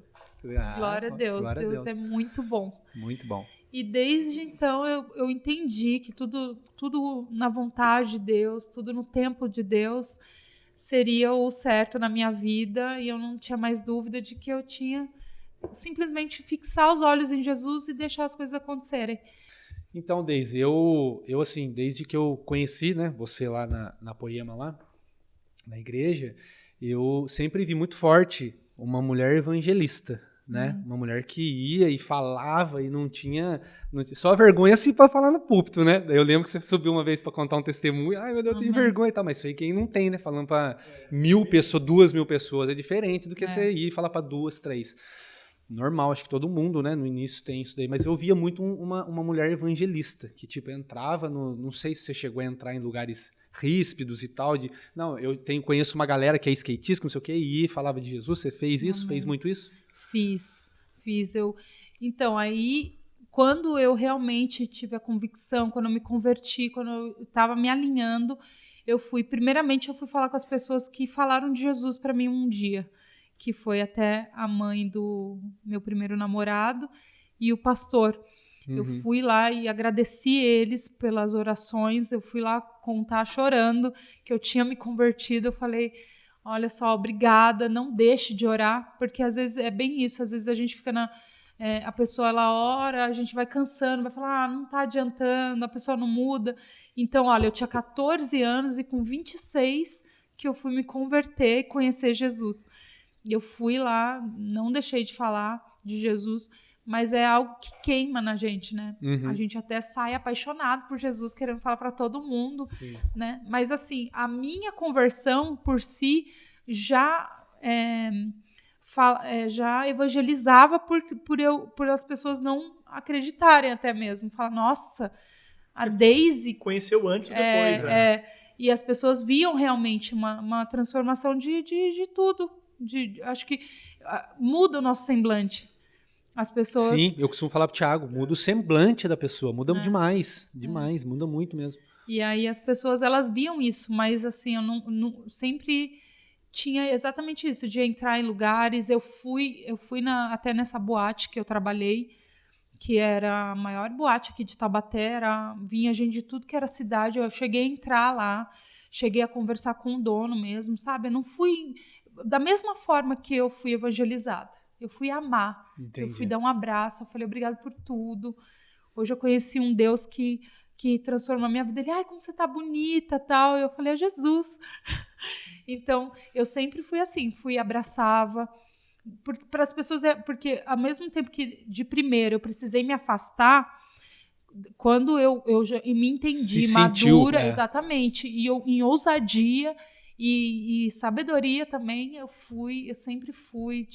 Glória a Deus. Glória Deus a Deus é muito bom. Muito bom. E desde então eu entendi que tudo na vontade de Deus, tudo no tempo de Deus seria o certo na minha vida, e eu não tinha mais dúvida de que eu tinha simplesmente fixar os olhos em Jesus e deixar as coisas acontecerem. Então, Deise, eu assim, desde que eu conheci, né, você lá na Poema, lá, na igreja, eu sempre vi muito forte uma mulher evangelista, né? Uma mulher que ia e falava e não tinha só vergonha assim para falar no púlpito, né? Eu lembro que você subiu uma vez para contar um testemunho, ai meu Deus, eu tenho vergonha e tal, mas isso aí quem não tem, né? Falando para 1.000 pessoas, 2.000 pessoas, é diferente do que você ir e falar para 2, 3. Normal, acho que todo mundo, né, no início tem isso daí, mas eu via muito uma mulher evangelista, que tipo, entrava não sei se você chegou a entrar em lugares ríspidos e tal, não, eu conheço uma galera que é skatista, não sei o que, e falava de Jesus, você fez isso? Fez muito isso? Fiz. Então, aí, quando eu realmente tive a convicção, quando eu me converti, quando eu estava me alinhando, primeiramente eu fui falar com as pessoas que falaram de Jesus para mim um dia, que foi até a mãe do meu primeiro namorado e o pastor. Eu fui lá e agradeci eles pelas orações, eu fui lá contar chorando que eu tinha me convertido, eu falei, olha só, obrigada, não deixe de orar, porque às vezes é bem isso, às vezes a gente fica a pessoa ela ora, a gente vai cansando, vai falar, não está adiantando, a pessoa não muda. Então, olha, eu tinha 14 anos e com 26 que eu fui me converter e conhecer Jesus. Eu fui lá, não deixei de falar de Jesus, mas é algo que queima na gente, né? A gente até sai apaixonado por Jesus, querendo falar para todo mundo, né? Mas assim, a minha conversão por si já evangelizava por as pessoas não acreditarem até mesmo. Falar, nossa, a Daisy... Conheceu antes ou depois, né? E as pessoas viam realmente uma transformação de tudo. Acho que muda o nosso semblante. As pessoas... Sim, eu costumo falar pro Thiago, muda o semblante da pessoa, muda demais, muda muito mesmo. E aí as pessoas, elas viam isso, mas assim, eu não sempre tinha exatamente isso, de entrar em lugares. Eu fui até nessa boate que eu trabalhei, que era a maior boate aqui de Taubaté, vinha gente de tudo que era cidade. Eu cheguei a entrar lá, cheguei a conversar com o dono mesmo, sabe? Eu não fui da mesma forma que eu fui evangelizada. Eu fui amar. Entendi. Eu fui dar um abraço, eu falei obrigado por tudo. Hoje eu conheci um Deus que que transformou a minha vida. Ele, ai, como você tá bonita, tal. Eu falei, é Jesus. Então, eu sempre fui assim, abraçava. Para as pessoas, porque ao mesmo tempo que de primeiro eu precisei me afastar, quando eu já me entendi madura, exatamente, e eu, em ousadia e sabedoria também, eu sempre fui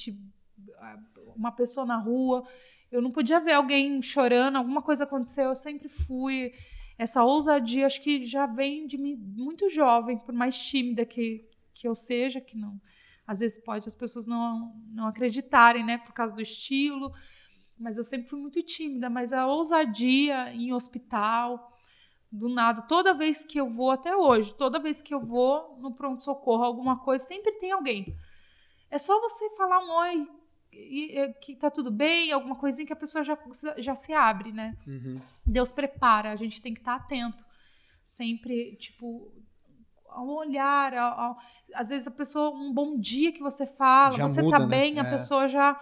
uma pessoa na rua, eu não podia ver alguém chorando, alguma coisa aconteceu, eu sempre fui. Essa ousadia, acho que já vem de mim muito jovem, por mais tímida que eu seja, que não, às vezes pode as pessoas não acreditarem, né, por causa do estilo, mas eu sempre fui muito tímida, mas a ousadia em hospital, do nada, toda vez que eu vou, até hoje, toda vez que eu vou no pronto-socorro, alguma coisa, sempre tem alguém. É só você falar um oi, que tá tudo bem, alguma coisinha que a pessoa já se abre, né? Uhum. Deus prepara, a gente tem que estar atento. Sempre, tipo, ao olhar, às vezes a pessoa, um bom dia que você fala, Já você muda, tá né? bem, a pessoa já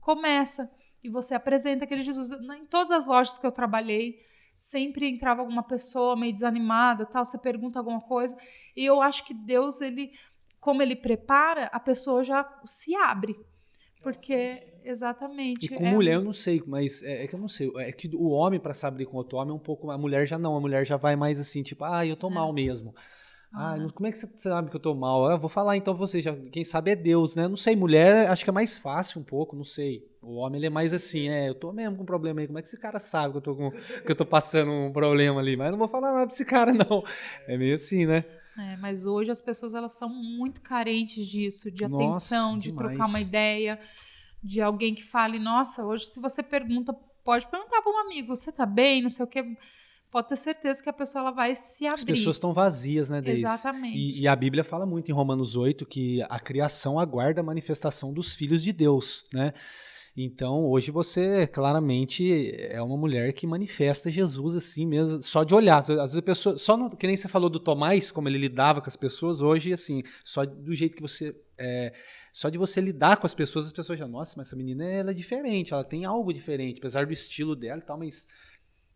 começa. E você apresenta aquele Jesus. Em todas as lojas que eu trabalhei, sempre entrava alguma pessoa meio desanimada, tal, você pergunta alguma coisa. E eu acho que Deus, como ele prepara, a pessoa já se abre. Porque, exatamente. E com mulher eu não sei, mas é que eu não sei. É que o homem, pra se abrir com outro homem, é um pouco. A mulher já não. A mulher já vai mais assim, tipo, eu tô mal mesmo. Como é que você sabe que eu tô mal? Eu vou falar então você, já, quem sabe é Deus, né? Não sei, mulher acho que é mais fácil um pouco, não sei. O homem ele é mais assim, eu tô mesmo com um problema aí. Como é que esse cara sabe que eu tô passando um problema ali? Mas eu não vou falar nada pra esse cara, não. É meio assim, né? Mas hoje as pessoas elas são muito carentes disso, de Nossa, atenção, de demais. trocar uma ideia, de alguém que fale, nossa, hoje se você pergunta, pode perguntar para um amigo, você tá bem, não sei o quê, pode ter certeza que a pessoa ela vai se abrir. As pessoas estão vazias, né, Deise? Exatamente. E a Bíblia fala muito em Romanos 8 que a criação aguarda a manifestação dos filhos de Deus, né? Então, hoje você claramente é uma mulher que manifesta Jesus assim mesmo, só de olhar. Às vezes a pessoa, que nem você falou do Tomás, como ele lidava com as pessoas, hoje, assim, só do jeito que você. Só de você lidar com as pessoas já, nossa, mas essa menina ela é diferente, ela tem algo diferente, apesar do estilo dela e tal, mas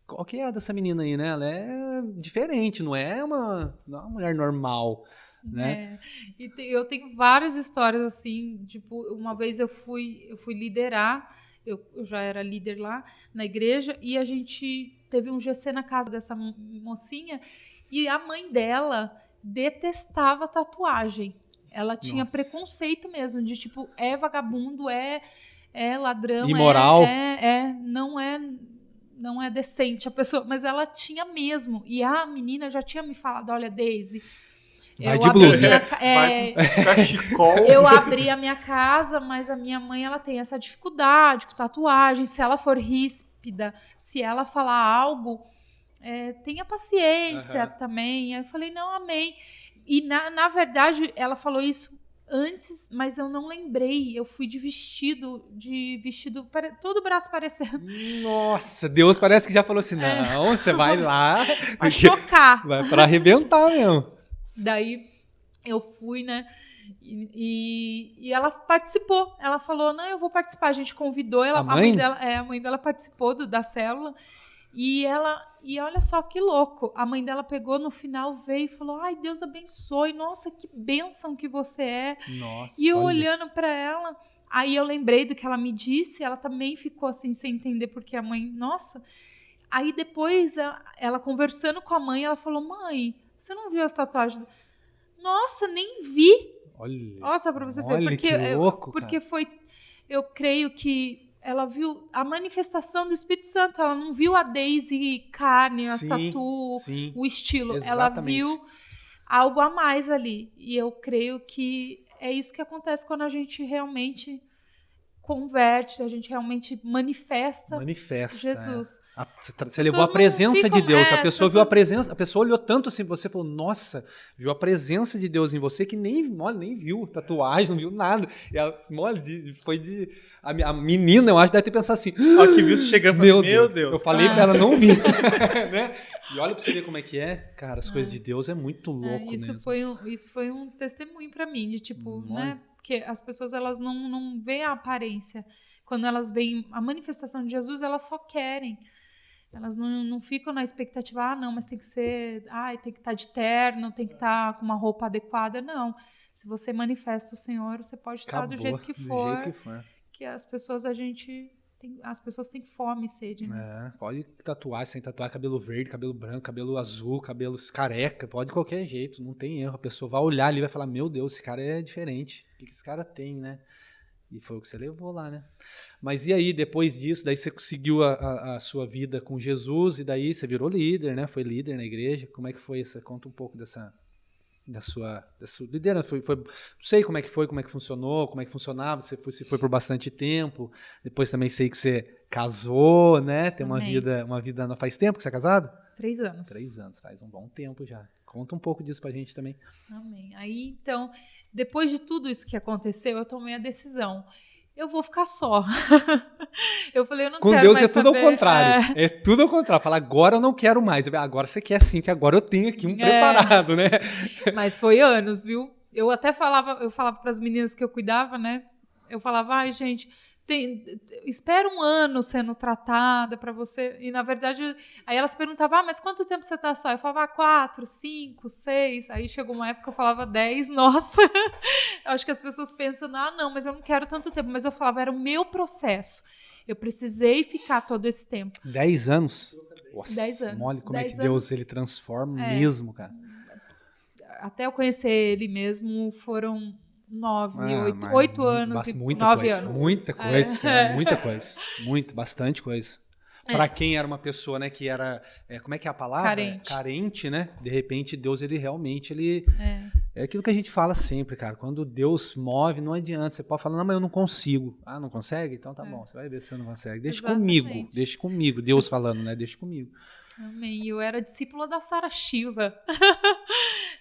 qual que é dessa menina aí, né? Ela é diferente, não é uma mulher normal. Né? E eu tenho várias histórias assim, tipo, uma vez eu fui liderar, eu já era líder lá na igreja, e a gente teve um GC na casa dessa mocinha, e a mãe dela detestava tatuagem. Ela tinha preconceito mesmo, de tipo, é vagabundo, é ladrão, imoral. não é decente a pessoa, mas ela tinha mesmo, e a menina já tinha me falado, olha, Deise, vai de blusa. Vai com cachecol. Eu abri a minha casa, mas a minha mãe ela tem essa dificuldade com tatuagem. Se ela for ríspida, se ela falar algo, tenha paciência também. Aí eu falei, não, amém. E na verdade, ela falou isso antes, mas eu não lembrei. Eu fui de vestido, todo o braço parecendo. Nossa, Deus parece que já falou assim, não, você vai lá. Pra chocar. Vai pra arrebentar mesmo. Daí eu fui, né? E ela participou. Ela falou, não, eu vou participar. A gente convidou ela. A mãe dela participou da célula. E olha só que louco. A mãe dela pegou no final, veio e falou, ai, Deus abençoe. Nossa, que bênção que você é. Nossa, e eu olhando pra ela, aí eu lembrei do que ela me disse. Ela também ficou assim, sem entender porque a mãe, nossa. Aí depois, ela conversando com a mãe, ela falou, mãe, você não viu as tatuagens? Nossa, nem vi. Olha, só pra você ver. Olha que louco, porque eu creio que ela viu a manifestação do Espírito Santo. Ela não viu a Deise carne, as tatu, o estilo. Exatamente. Ela viu algo a mais ali. E eu creio que é isso que acontece quando a gente realmente converte, a gente realmente manifesta Jesus. Você levou a presença de Deus, a pessoa viu a presença, a pessoa olhou tanto assim, você falou, nossa, viu a presença de Deus em você que nem viu tatuagem, não viu nada. E a menina, eu acho, deve ter pensado assim, ó, que viu você chegando, meu Deus. Eu falei pra ela não vir. Né? E olha pra você ver como é que é, cara, as coisas de Deus é muito louco isso mesmo. Isso foi um testemunho pra mim, de tipo, né? Porque as pessoas elas não veem a aparência. Quando elas veem a manifestação de Jesus, elas só querem. Elas não ficam na expectativa, não, mas tem que ser, tem que estar de terno, tem que estar com uma roupa adequada. Não. Se você manifesta o Senhor, você pode estar do jeito que for. Que as pessoas, as pessoas têm fome e sede, né? Pode tatuar, sem tatuar, cabelo verde, cabelo branco, cabelo azul, cabelo careca, pode de qualquer jeito, não tem erro. A pessoa vai olhar ali e vai falar, meu Deus, esse cara é diferente. O que esse cara tem, né? E foi o que você levou lá, né? Mas e aí, depois disso, daí você seguiu a sua vida com Jesus e daí você virou líder, né? Foi líder na igreja. Como é que foi essa? Conta um pouco da sua liderança. Não sei como é que funcionou, como é que funcionava, você foi por bastante tempo. Depois também sei que você casou, né? Tem uma vida. Faz tempo que você é casado? 3 anos. 3 anos, faz um bom tempo já. Conta um pouco disso pra gente também. Amém. Aí, então, depois de tudo isso que aconteceu, eu tomei a decisão. Eu vou ficar só. Eu falei, eu não quero mais saber. Com Deus é tudo ao contrário. É tudo ao contrário. Fala, agora eu não quero mais. Agora você quer sim, que agora eu tenho aqui preparado, né? Mas foi anos, viu? Eu até falava para as meninas que eu cuidava, né? Eu falava, gente, espera um ano sendo tratada para você. E, na verdade, aí elas perguntavam, mas quanto tempo você tá só? Eu falava, 4, 5, 6. Aí chegou uma época que eu falava 10. Nossa, eu acho que as pessoas pensam, não, mas eu não quero tanto tempo. Mas eu falava, era o meu processo. Eu precisei ficar todo esse tempo. 10 anos? Nossa, 10 anos. Mole, como é que Deus ele transforma mesmo, cara. Até eu conhecer ele mesmo, foram 8 anos e 9 anos. Muita coisa. Bastante coisa. Para quem era uma pessoa, né, que era, como é que é a palavra? Carente, né? De repente, Deus, ele realmente, é aquilo que a gente fala sempre, cara. Quando Deus move, não adianta. Você pode falar, não, mas eu não consigo. Ah, não consegue? Então tá bom, você vai ver se você não consegue. Deixa comigo. Deus falando, né? Deixa comigo. Amém. Eu era discípula da Sara Shiva.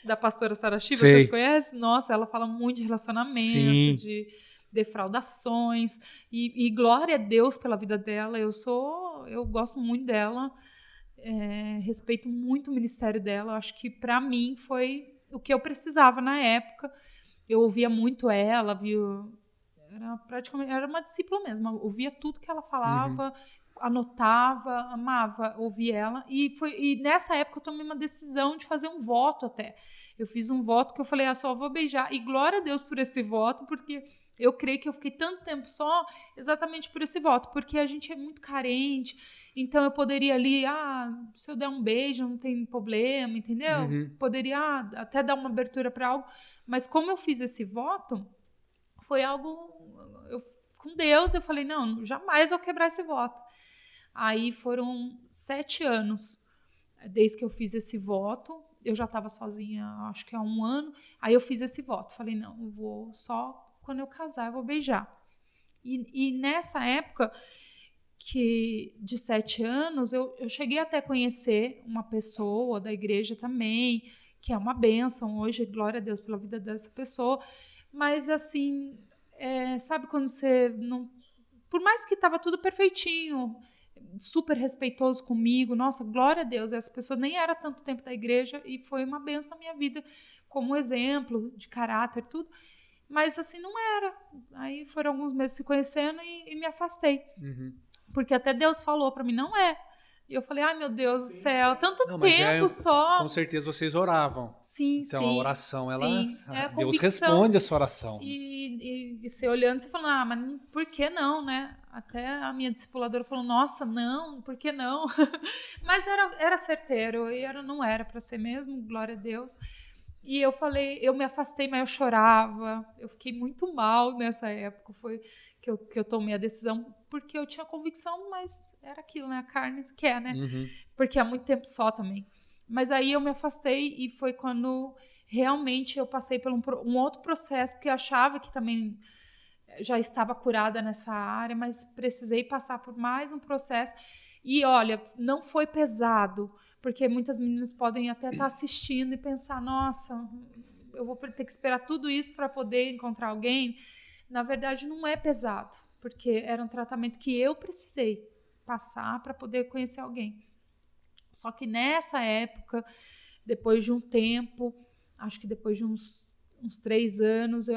Da pastora Sara Shiva, vocês conhecem? Nossa, ela fala muito de relacionamento, de defraudações. E glória a Deus pela vida dela. Eu gosto muito dela. Respeito muito o ministério dela. Acho que para mim foi o que eu precisava na época. Eu ouvia muito ela, era uma discípula mesmo. Eu ouvia tudo que ela falava, anotava, amava ouvir ela. E nessa época eu tomei uma decisão de fazer um voto até. Eu fiz um voto que eu falei, só vou beijar. E glória a Deus por esse voto, porque eu creio que eu fiquei tanto tempo só exatamente por esse voto, porque a gente é muito carente. Então eu poderia ali, se eu der um beijo não tem problema, entendeu? Poderia até dar uma abertura para algo. Mas como eu fiz esse voto, foi algo... com Deus, eu falei, não, jamais vou quebrar esse voto. Aí foram 7 anos desde que eu fiz esse voto. Eu já estava sozinha, acho que há 1 ano. Aí eu fiz esse voto. Falei, não, eu vou só quando eu casar, eu vou beijar. E nessa época de 7 anos, eu cheguei até a conhecer uma pessoa da igreja também, que é uma bênção hoje, glória a Deus pela vida dessa pessoa. Mas assim, sabe quando você não... Por mais que estava tudo perfeitinho, super respeitoso comigo, nossa, glória a Deus, essa pessoa nem era tanto tempo da igreja e foi uma bênção na minha vida, como exemplo de caráter, tudo, mas assim, não era. Aí foram alguns meses se conhecendo e me afastei, porque até Deus falou para mim, não é. E eu falei, ai meu Deus do céu, tanto tempo só. Com certeza vocês oravam. Sim, então sim. A oração, a Deus responde a sua oração. E você olhando, você falando, mas por que não, né? Até a minha discipuladora falou, nossa, não, por que não? Mas era certeiro, não era para ser mesmo, glória a Deus. E eu falei, eu me afastei, mas eu chorava, eu fiquei muito mal nessa época, foi que eu tomei a decisão, porque eu tinha convicção, mas era aquilo, né? A carne quer, né? Porque há muito tempo só também. Mas aí eu me afastei e foi quando realmente eu passei por um outro processo, porque eu achava que também já estava curada nessa área, mas precisei passar por mais um processo. E olha, não foi pesado, porque muitas meninas podem até estar assistindo e pensar, nossa, eu vou ter que esperar tudo isso para poder encontrar alguém. Na verdade, não é pesado, porque era um tratamento que eu precisei passar para poder conhecer alguém. Só que nessa época, depois de um tempo, acho que depois de uns 3 anos,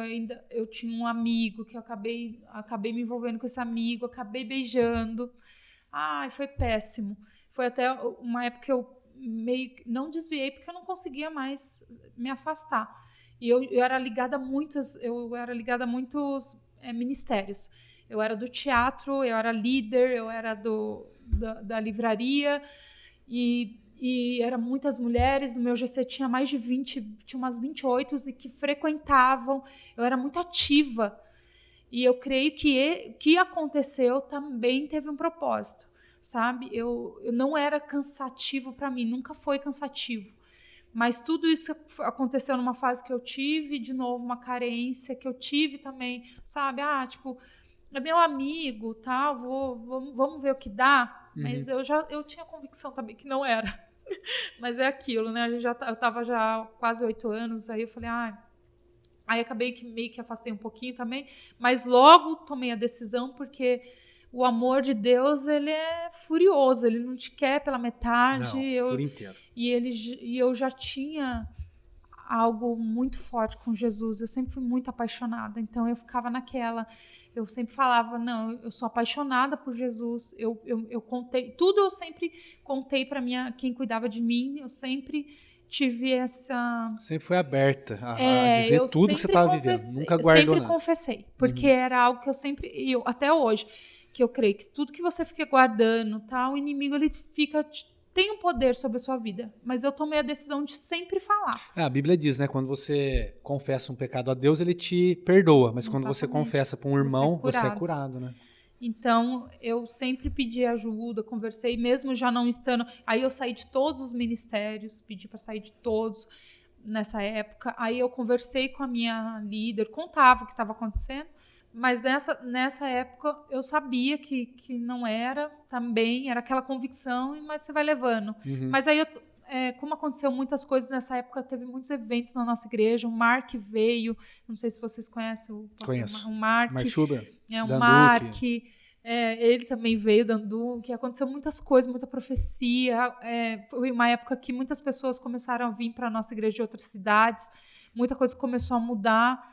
eu tinha um amigo que eu acabei me envolvendo com esse amigo, acabei beijando. Ai, foi péssimo. foi até uma época que eu meio não desviei, porque eu não conseguia mais me afastar. E eu era ligada a muitos ministérios. Eu era do teatro, eu era líder, eu era da livraria, e eram muitas mulheres. No meu GC tinha mais de 20, tinha umas 28 e que frequentavam. Eu era muito ativa. E eu creio que o que aconteceu também teve um propósito, sabe? Eu não era cansativo para mim, nunca foi cansativo. Mas tudo isso aconteceu numa fase que eu tive, de novo, uma carência que eu tive também, sabe? Tipo, é meu amigo, tá? Vamos ver o que dá. Mas eu tinha convicção também que não era. Mas é aquilo, né? Eu estava já quase 8 anos, aí eu falei, Aí acabei que meio que afastei um pouquinho também, mas logo tomei a decisão, porque o amor de Deus, ele é furioso, ele não te quer pela metade. Não, por inteiro. E eu já tinha algo muito forte com Jesus, eu sempre fui muito apaixonada, então eu ficava naquela, eu sempre falava, não, eu sou apaixonada por Jesus, eu contei, tudo eu sempre contei para quem cuidava de mim, eu sempre tive essa... Sempre foi aberta a dizer tudo que você estava vivendo, nunca guardou sempre nada. Confessei, porque era algo que eu sempre, até hoje, que eu creio que tudo que você fica guardando, o inimigo ele tem um poder sobre a sua vida, mas eu tomei a decisão de sempre falar. A Bíblia diz, né, quando você confessa um pecado a Deus, ele te perdoa, mas quando você Exatamente. confessa para um irmão, você é curado, né? Então, eu sempre pedi ajuda, conversei, mesmo já não estando... Aí eu saí de todos os ministérios, pedi para sair de todos nessa época. Aí eu conversei com a minha líder, contava o que estava acontecendo, mas nessa época eu sabia que não era também, era aquela convicção, mas você vai levando. Mas aí, como aconteceu muitas coisas nessa época, teve muitos eventos na nossa igreja, o Mark veio, não sei se vocês conhecem o Mark Schuber. O Mark, ele também veio, Dandu, que aconteceu muitas coisas, muita profecia. Foi uma época que muitas pessoas começaram a vir para a nossa igreja de outras cidades, muita coisa começou a mudar.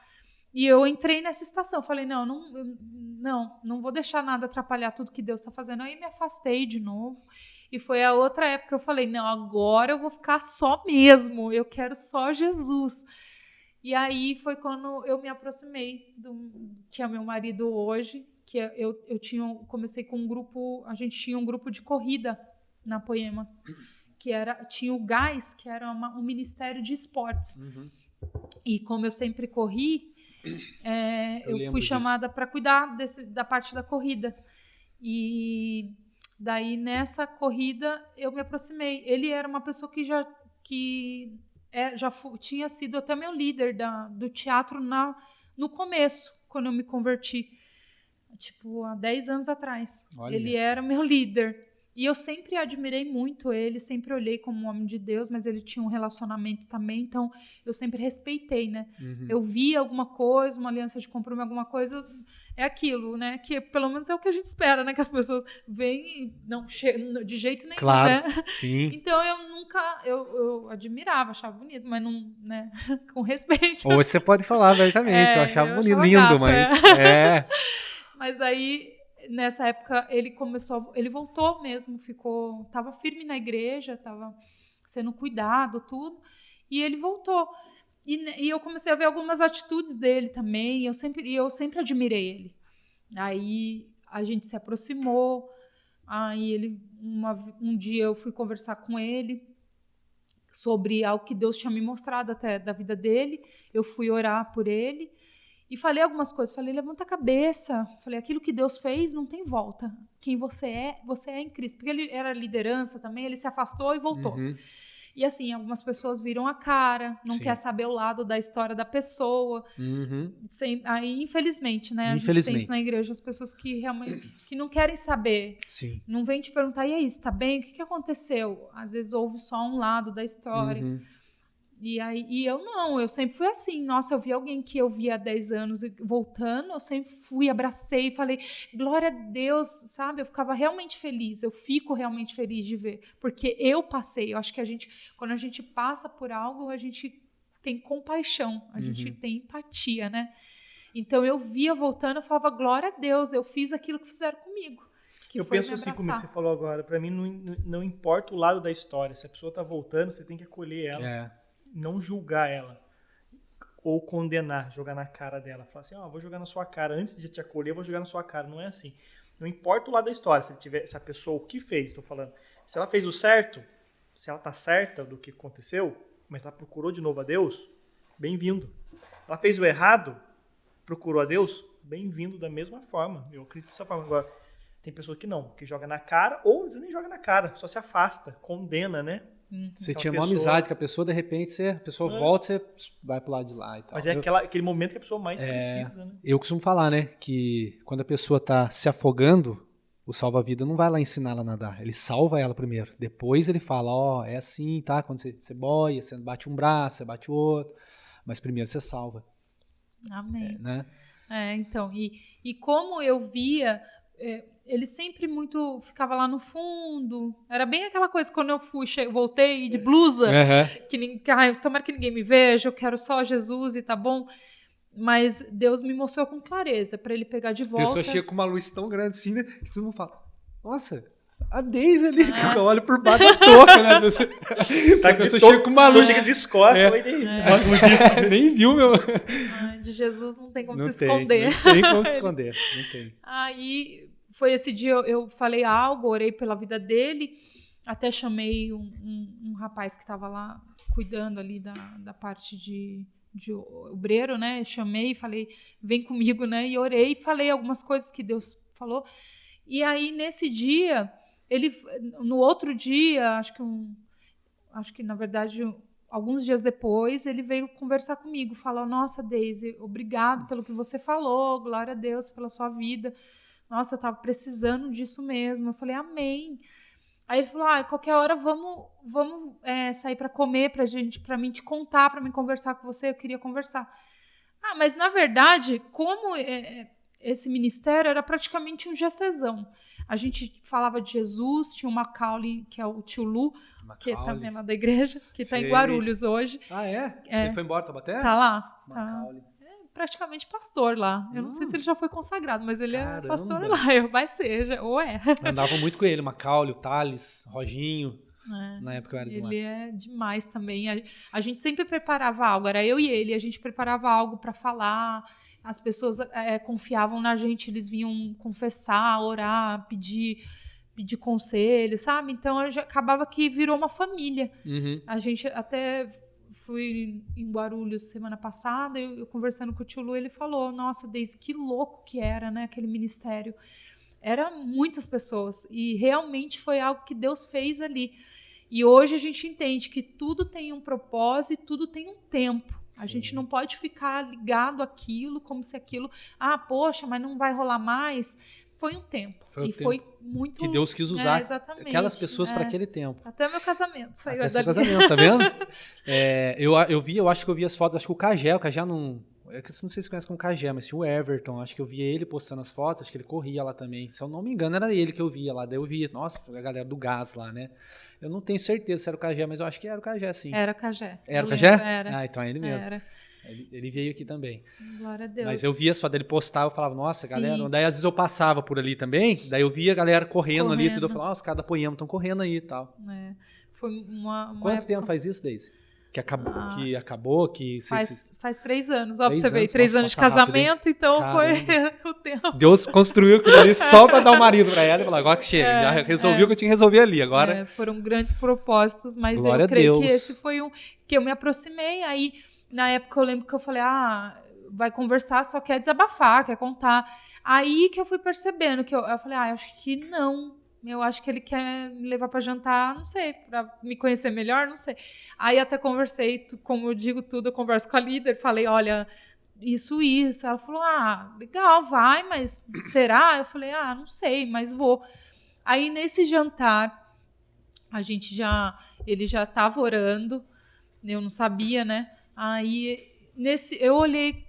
E eu entrei nessa estação, falei, não vou deixar nada atrapalhar tudo que Deus está fazendo. Aí me afastei de novo. E foi a outra época que eu falei, não, agora eu vou ficar só mesmo, eu quero só Jesus. E aí foi quando eu me aproximei que é meu marido hoje, que comecei com um grupo, a gente tinha um grupo de corrida na Poema, tinha o GÁS, que era um ministério de esportes. E como eu sempre corri, eu fui chamada para cuidar da parte da corrida. E daí, nessa corrida, eu me aproximei. Ele era uma pessoa que já tinha sido até meu líder do teatro no começo, quando eu me converti. Tipo, há 10 anos atrás. Olha. Ele era meu líder. E eu sempre admirei muito ele, sempre olhei como um homem de Deus, mas ele tinha um relacionamento também, então eu sempre respeitei, né? Eu via alguma coisa, uma aliança de compromisso, alguma coisa, é aquilo, né? Que pelo menos é o que a gente espera, né? Que as pessoas veem e não de jeito nenhum, claro, né? Sim. Então eu admirava, achava bonito, mas não, né? Com respeito. Ou você pode falar abertamente, eu achava bonito, achava lindo, gato, mas Mas daí, nessa época, ele voltou mesmo, estava firme na igreja, estava sendo cuidado, tudo, e ele voltou. E eu comecei a ver algumas atitudes dele também, e eu sempre admirei ele. Aí a gente se aproximou, aí um dia eu fui conversar com ele sobre algo que Deus tinha me mostrado até da vida dele, eu fui orar por ele, e falei algumas coisas, falei, levanta a cabeça, falei, aquilo que Deus fez não tem volta, quem você é em Cristo, porque ele era liderança também, ele se afastou e voltou. E assim, algumas pessoas viram a cara, não quer saber o lado da história da pessoa, aí infelizmente, né, a gente tem isso na igreja, as pessoas que realmente que não querem saber, não vêm te perguntar, e aí, você tá bem, o que aconteceu? Às vezes ouve só um lado da história. E eu sempre fui assim, nossa, eu vi alguém que eu via há 10 anos voltando, eu sempre fui, abracei, falei, glória a Deus, sabe, eu ficava realmente feliz, eu fico realmente feliz de ver, porque eu passei, eu acho que quando a gente passa por algo, a gente tem compaixão, a gente tem empatia, né, então eu via voltando, eu falava, glória a Deus, eu fiz aquilo que fizeram comigo. que eu foi penso me assim, abraçar. como você falou agora, pra mim não importa o lado da história. Se a pessoa tá voltando, você tem que acolher ela, não julgar ela. Ou condenar, jogar na cara dela. Falar assim, vou jogar na sua cara. Antes de te acolher, eu vou jogar na sua cara. Não é assim. Não importa o lado da história. Se a pessoa, o que fez, estou falando. Se ela fez o certo, se ela tá certa do que aconteceu, mas ela procurou de novo a Deus, bem-vindo. Ela fez o errado, procurou a Deus, bem-vindo da mesma forma. Eu acredito dessa forma. Agora, tem pessoa que não, que joga na cara, ou às vezes nem joga na cara, só se afasta, condena, né? Você Então, tinha uma amizade com a pessoa, de repente a pessoa volta, você vai pro lado de lá e tal. Mas é aquele momento que a pessoa mais precisa, né? Eu costumo falar, né, que quando a pessoa tá se afogando, o salva-vida não vai lá ensinar ela a nadar, ele salva ela primeiro. Depois ele fala, é assim, tá? Quando você boia, você bate um braço, você bate o outro, mas primeiro você salva. Amém. Né? Então, e como eu via, ele sempre ficava lá no fundo. Era bem aquela coisa, quando eu voltei de blusa, tomara que ninguém me veja, eu quero só Jesus e tá bom. Mas Deus me mostrou com clareza para ele pegar de volta. A pessoa chega com uma luz tão grande assim, né, que todo mundo fala, nossa, a Deise ali, eu olho por baixo da touca, né? A pessoa chega com uma luz. Chega de costas, oi Deise. Nem viu, meu. De Jesus não tem como se esconder. Não tem como se esconder, não tem. Aí foi esse dia, eu falei algo, orei pela vida dele, até chamei um rapaz que estava lá cuidando ali da parte de obreiro, né? Chamei e falei, vem comigo, né? E orei e falei algumas coisas que Deus falou. E aí, nesse dia, no outro dia, acho que na verdade, alguns dias depois, ele veio conversar comigo, falou, nossa, Deise, obrigado pelo que você falou, glória a Deus pela sua vida. Nossa, eu estava precisando disso mesmo. Eu falei, amém. Aí ele falou, qualquer hora vamos sair para comer, para mim te contar, para mim conversar com você, eu queria conversar. Mas na verdade, como esse ministério era praticamente um GCzão. A gente falava de Jesus, tinha o Macaulay, que é o tio Lu, que é também lá da igreja, que está em Guarulhos hoje. Ele foi embora, Taubaté? Tá lá. Macaulay. Praticamente pastor lá. Eu não sei se ele já foi consagrado, mas ele é pastor lá. Vai ser, ou é. Andava muito com ele, Macaulay, o Thales, Roginho. Na época eu era de lá. Ele é demais também. A gente sempre preparava algo, era eu e ele, a gente preparava algo para falar. As pessoas confiavam na gente, eles vinham confessar, orar, pedir conselho, sabe? Então acabava que virou uma família. Uhum. A gente até fui em Guarulhos semana passada, eu conversando com o tio Lu, ele falou, nossa, Deise, que louco que era, né, aquele ministério. Era muitas pessoas, e realmente foi algo que Deus fez ali. E hoje a gente entende que tudo tem um propósito, tudo tem um tempo. A gente não pode ficar ligado àquilo, como se aquilo, poxa, mas não vai rolar mais. Foi um tempo. Foi muito... Que Deus quis usar aquelas pessoas para aquele tempo. Até meu casamento saiu dali. Até seu casamento, tá vendo? Eu acho que eu vi as fotos, acho que o Cagé não... Eu não sei se você conhece como Cagé, mas tinha o Everton, acho que eu via ele postando as fotos, acho que ele corria lá também. Se eu não me engano, era ele que eu via lá. Daí eu via, nossa, a galera do gás lá, né? Eu não tenho certeza se era o Cagé, mas eu acho que era o Cagé, sim. Era o Cagé. Era o Cagé? Era. Então é ele mesmo. Era. Ele veio aqui também. Glória a Deus. Mas eu via as fotos dele postar, eu falava, nossa, galera. Daí às vezes eu passava por ali também, daí eu via a galera correndo ali, tudo. Eu falava, os caras da Poema estão correndo aí e tal. Foi uma Quanto época... tempo faz isso, Deise? Que acabou, que... Faz 3 anos. Ó, pra você ver, 3 nossa, anos de casamento, rápido, então caramba. foi o tempo. Deus construiu aquilo ali só pra dar um marido pra ela e falar, agora que chega, já resolvi o que eu tinha que resolver ali, agora... Foram grandes propósitos, mas Glória eu creio a Deus. que esse foi um que eu me aproximei, aí na época eu lembro que eu falei, vai conversar, só quer desabafar, quer contar. Aí que eu fui percebendo, que eu falei, acho que não. Eu acho que ele quer me levar para jantar, não sei, para me conhecer melhor, não sei. Aí até conversei, como eu digo tudo, eu converso com a líder, falei, olha, isso. Ela falou, legal, vai, mas será? Eu falei, não sei, mas vou. Aí nesse jantar, ele já estava orando, eu não sabia, né? Aí eu olhei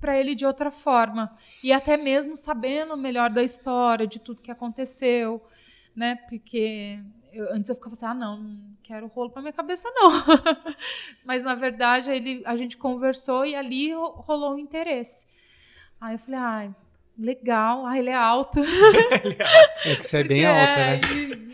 para ele de outra forma, e até mesmo sabendo melhor da história, de tudo que aconteceu, né? Porque antes eu ficava assim, não quero rolo para minha cabeça, não. Mas, na verdade, a gente conversou e ali rolou um interesse. Aí eu falei, legal. Ele é alto. É que você é bem alta, né?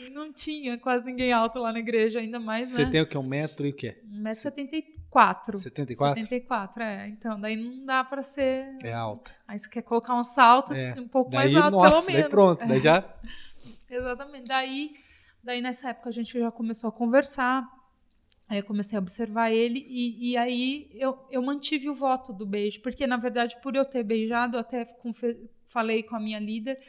E não tinha quase ninguém alto lá na igreja, ainda mais, Você né? tem o quê? 1 metro e o quê? 1,74 m. 74? 74, então daí não dá pra ser... É alta. Aí você quer colocar um salto um pouco Daí, mais alto, nossa, pelo menos. daí pronto, daí já... Exatamente. Daí nessa época a gente já começou a conversar, aí eu comecei a observar ele e aí eu mantive o voto do beijo, porque na verdade por eu ter beijado, eu até falei com a minha líder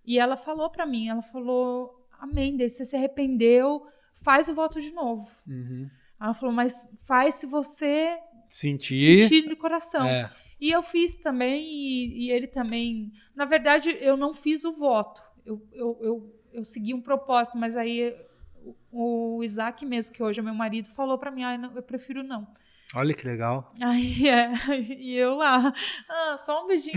e ela falou pra mim, ela falou, amém, daí você se arrependeu, faz o voto de novo. Uhum. Ela falou, mas faz se você sentir de coração. É. E eu fiz também, e ele também. Na verdade, eu não fiz o voto. Eu segui um propósito, mas aí o Isaac mesmo, que hoje é meu marido, falou pra mim, eu prefiro não. Olha que legal. Aí e eu lá, só um beijinho.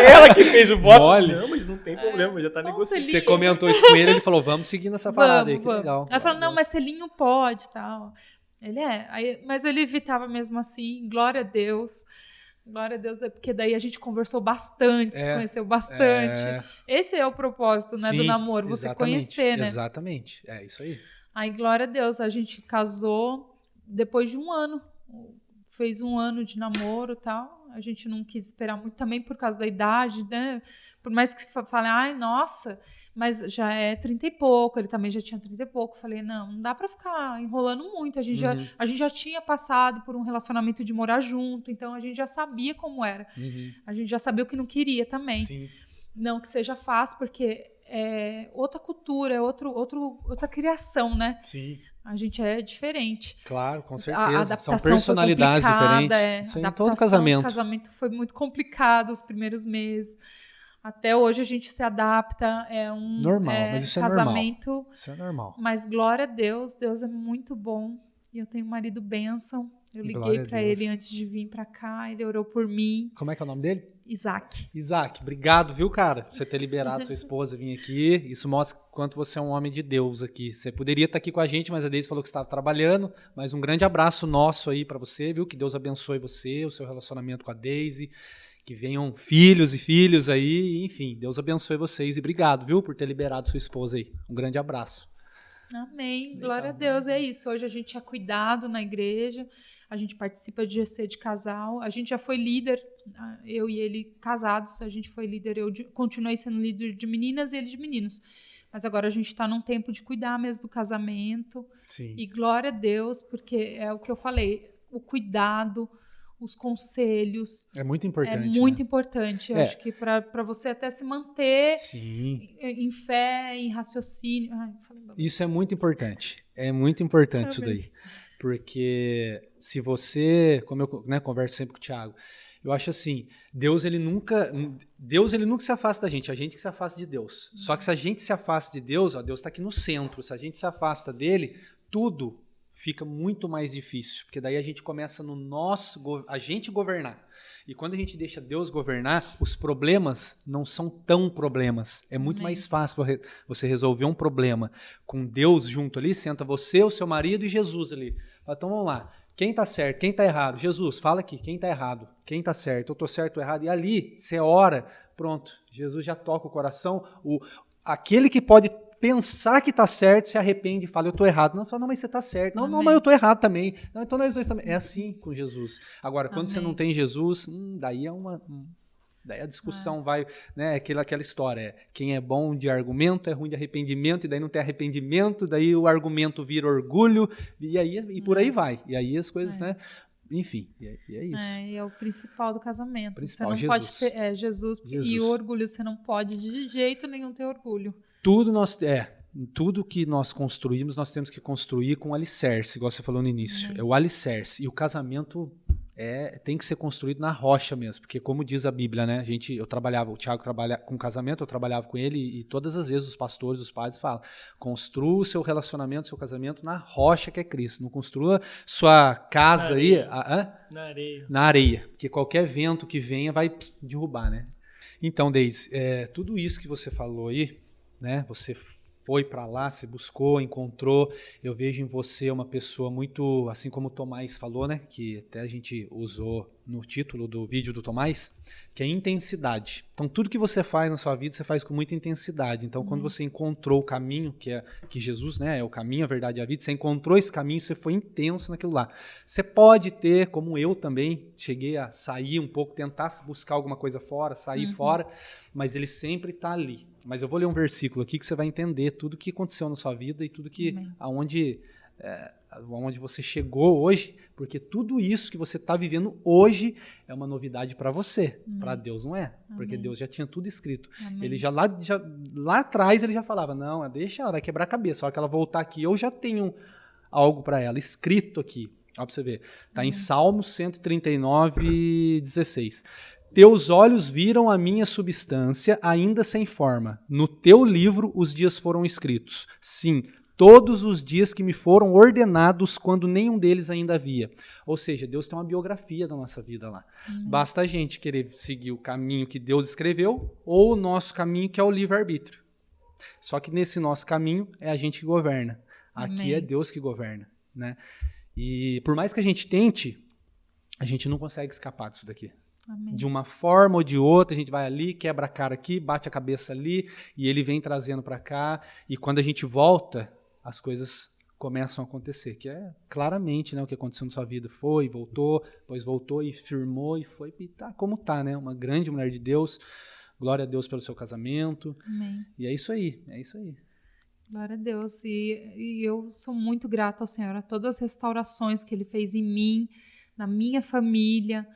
Ela que fez o voto. Mole. Não, mas não tem problema, já tá só um negociando. selinho. Você comentou isso com ele, ele falou, vamos seguir nessa parada aí, que Vamos. legal. Ela falou, não, mas selinho pode, tal. Ele mas ele evitava mesmo assim, glória a Deus, porque daí a gente conversou bastante, se conheceu bastante. Esse é o propósito, né, do namoro, você conhecer, né? Exatamente, é isso aí. Aí, glória a Deus, a gente casou depois de 1 ano, fez 1 ano de namoro e tal, a gente não quis esperar muito também por causa da idade, né? Por mais que você fale, nossa, mas já é 30 e pouco, ele também já tinha 30 e pouco. Falei, não dá pra ficar enrolando muito. A gente já tinha passado por um relacionamento de morar junto, então a gente já sabia como era. A gente já sabia o que não queria também. Sim. Não que seja fácil, porque é outra cultura, é outra criação, né? Sim. A gente é diferente. Claro, com certeza. A adaptação são personalidades diferentes. Isso aí em todo casamento. O casamento foi muito complicado os primeiros meses. Até hoje a gente se adapta, normal, mas isso casamento, é normal. Isso é normal. Mas glória a Deus, Deus é muito bom. E eu tenho um marido bênção. Eu liguei para ele antes de vir para cá, ele orou por mim. Como é que é o nome dele? Isaac. Isaac, obrigado, viu, cara, por você ter liberado sua esposa vir aqui. Isso mostra quanto você é um homem de Deus aqui. Você poderia estar aqui com a gente, mas a Deise falou que estava trabalhando. Mas um grande abraço nosso aí para você, viu? Que Deus abençoe você, o seu relacionamento com a Deise. Que venham filhos e filhos aí, enfim, Deus abençoe vocês e obrigado, viu, por ter liberado sua esposa aí. Um grande abraço. Amém, legal, glória a Deus, é isso. Hoje a gente é cuidado na igreja, a gente participa de GC de casal, a gente já foi líder, eu e ele casados, a gente foi líder, eu continuei sendo líder de meninas e ele de meninos. Mas agora a gente está num tempo de cuidar mesmo do casamento. Sim. E glória a Deus, porque é o que eu falei, o cuidado, os conselhos. É muito importante. É muito importante. Eu acho que para você até se manter em fé, em raciocínio. Isso é muito importante. É muito importante isso daí. Porque se você, como eu converso sempre com o Thiago, eu acho assim, Deus ele nunca se afasta da gente, a gente que se afasta de Deus. Só que se a gente se afasta de Deus, Deus está aqui no centro. Se a gente se afasta dele, tudo fica muito mais difícil, porque daí a gente começa a gente governar. E quando a gente deixa Deus governar, os problemas não são tão problemas. É muito mais fácil você resolver um problema com Deus junto ali, senta você, o seu marido e Jesus ali. Então vamos lá, quem está certo, quem está errado? Jesus, fala aqui, quem está errado, quem está certo, eu estou certo ou errado? E ali, você ora, pronto, Jesus já toca o coração, aquele que pode pensar que tá certo, se arrepende e fala, eu tô errado. Não, fala, não, mas você tá certo. Não, mas eu tô errado também. Não, então nós dois também. É assim com Jesus. Agora, quando você não tem Jesus, daí daí a discussão vai, né, aquela história, quem é bom de argumento é ruim de arrependimento, e daí não tem arrependimento, daí o argumento vira orgulho, e por aí vai. E aí as coisas, né, enfim, e é isso. É o principal do casamento. Você não Jesus. pode ter Jesus. E o orgulho, você não pode de jeito nenhum ter orgulho. Tudo que nós construímos, nós temos que construir com alicerce, igual você falou no início. É o alicerce. E o casamento tem que ser construído na rocha mesmo, porque como diz a Bíblia, né? O Thiago trabalha com casamento, eu trabalhava com ele, e todas as vezes os pastores, os padres falam, construa o seu relacionamento, o seu casamento na rocha que é Cristo. Não construa sua casa na areia, porque qualquer vento que venha vai derrubar, né? Então, Deise, tudo isso que você falou aí, né? Você foi para lá, se buscou, encontrou. Eu vejo em você uma pessoa muito, assim como o Tomás falou, né? Que até a gente usou no título do vídeo do Tomás, que é intensidade. Então, tudo que você faz na sua vida, você faz com muita intensidade. Então, quando você encontrou o caminho, que Jesus, né, é o caminho, a verdade e a vida, você encontrou esse caminho, você foi intenso naquilo lá. Você pode ter, como eu também, cheguei a sair um pouco, tentar buscar alguma coisa fora, sair fora, mas ele sempre está ali. Mas eu vou ler um versículo aqui que você vai entender tudo que aconteceu na sua vida e tudo que, aonde você chegou hoje, porque tudo isso que você está vivendo hoje é uma novidade para você. Para Deus não é, porque Deus já tinha tudo escrito. Ele já lá atrás ele já falava, não, deixa ela, vai quebrar a cabeça, a hora que ela voltar aqui eu já tenho algo para ela escrito aqui. Ó, para você ver, está em Salmos 139, 16. Teus olhos viram a minha substância, ainda sem forma. No teu livro os dias foram escritos. Sim, todos os dias que me foram ordenados, quando nenhum deles ainda havia. Ou seja, Deus tem uma biografia da nossa vida lá. Basta a gente querer seguir o caminho que Deus escreveu ou o nosso caminho, que é o livre-arbítrio. Só que nesse nosso caminho é a gente que governa. Aqui é Deus que governa, né? E por mais que a gente tente, a gente não consegue escapar disso daqui. Amém. De uma forma ou de outra, a gente vai ali, quebra a cara aqui, bate a cabeça ali, e ele vem trazendo para cá. E quando a gente volta, as coisas começam a acontecer, que é claramente, né, o que aconteceu na sua vida. Foi, voltou, depois voltou e firmou, e foi, e tá como tá, né? Uma grande mulher de Deus. Glória a Deus pelo seu casamento. Amém. E é isso aí, é isso aí. Glória a Deus. E eu sou muito grata ao Senhor, a todas as restaurações que Ele fez em mim, na minha família.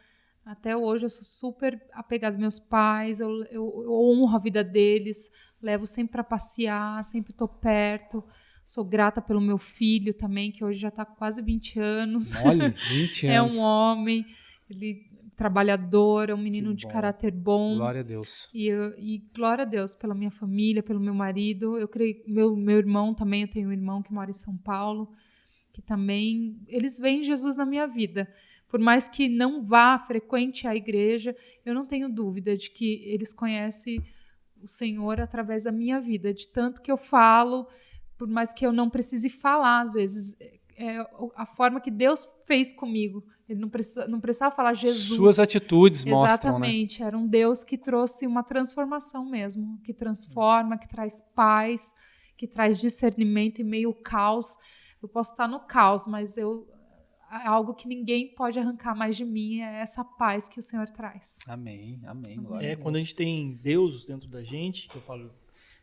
Até hoje eu sou super apegada aos meus pais, eu honro a vida deles, levo sempre para passear, sempre estou perto. Sou grata pelo meu filho também, que hoje já está com quase 20 anos. Olha, 20 anos. É um homem, ele trabalhador, é um menino de caráter bom. Glória a Deus. E glória a Deus pela minha família, pelo meu marido. Eu creio, meu irmão também, eu tenho um irmão que mora em São Paulo, que também, eles veem Jesus na minha vida. Por mais que não vá frequente à igreja, eu não tenho dúvida de que eles conhecem o Senhor através da minha vida, de tanto que eu falo, por mais que eu não precise falar, às vezes, é a forma que Deus fez comigo. Ele não precisava falar Jesus. Suas atitudes mostram, exatamente, né? Era um Deus que trouxe uma transformação mesmo, que transforma, que traz paz, que traz discernimento em meio ao caos. Eu posso estar no caos, mas algo que ninguém pode arrancar mais de mim é essa paz que o Senhor traz. Amém, amém. Glória a Deus. Quando a gente tem Deus dentro da gente, que eu falo,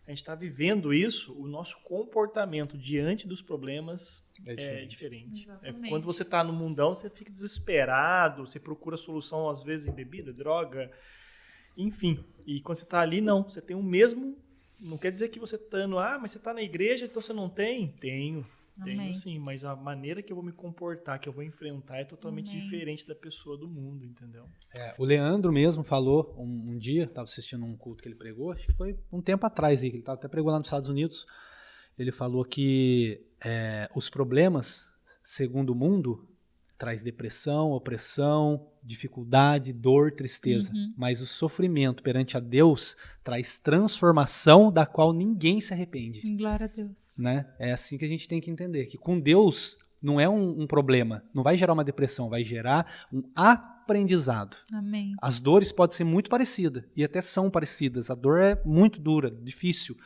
a gente está vivendo isso, o nosso comportamento diante dos problemas é diferente. Quando você está no mundão, você fica desesperado, você procura solução, às vezes, em bebida, droga, enfim. E quando você está ali, não. Você tem o mesmo... Não quer dizer que você está mas você está na igreja, então você não tem? Tenho sim, mas a maneira que eu vou me comportar, que eu vou enfrentar é totalmente diferente da pessoa do mundo, entendeu? O Leandro mesmo falou um dia, estava assistindo um culto que ele pregou, acho que foi um tempo atrás, que ele até pregou lá nos Estados Unidos, ele falou que os problemas, segundo o mundo, traz depressão, opressão, dificuldade, dor, tristeza. Mas o sofrimento perante a Deus traz transformação da qual ninguém se arrepende. Glória a Deus. Né? É assim que a gente tem que entender, que com Deus não é um problema, não vai gerar uma depressão, vai gerar um aprendizado. Amém. As dores podem ser muito parecidas, e até são parecidas. A dor é muito dura, difícil,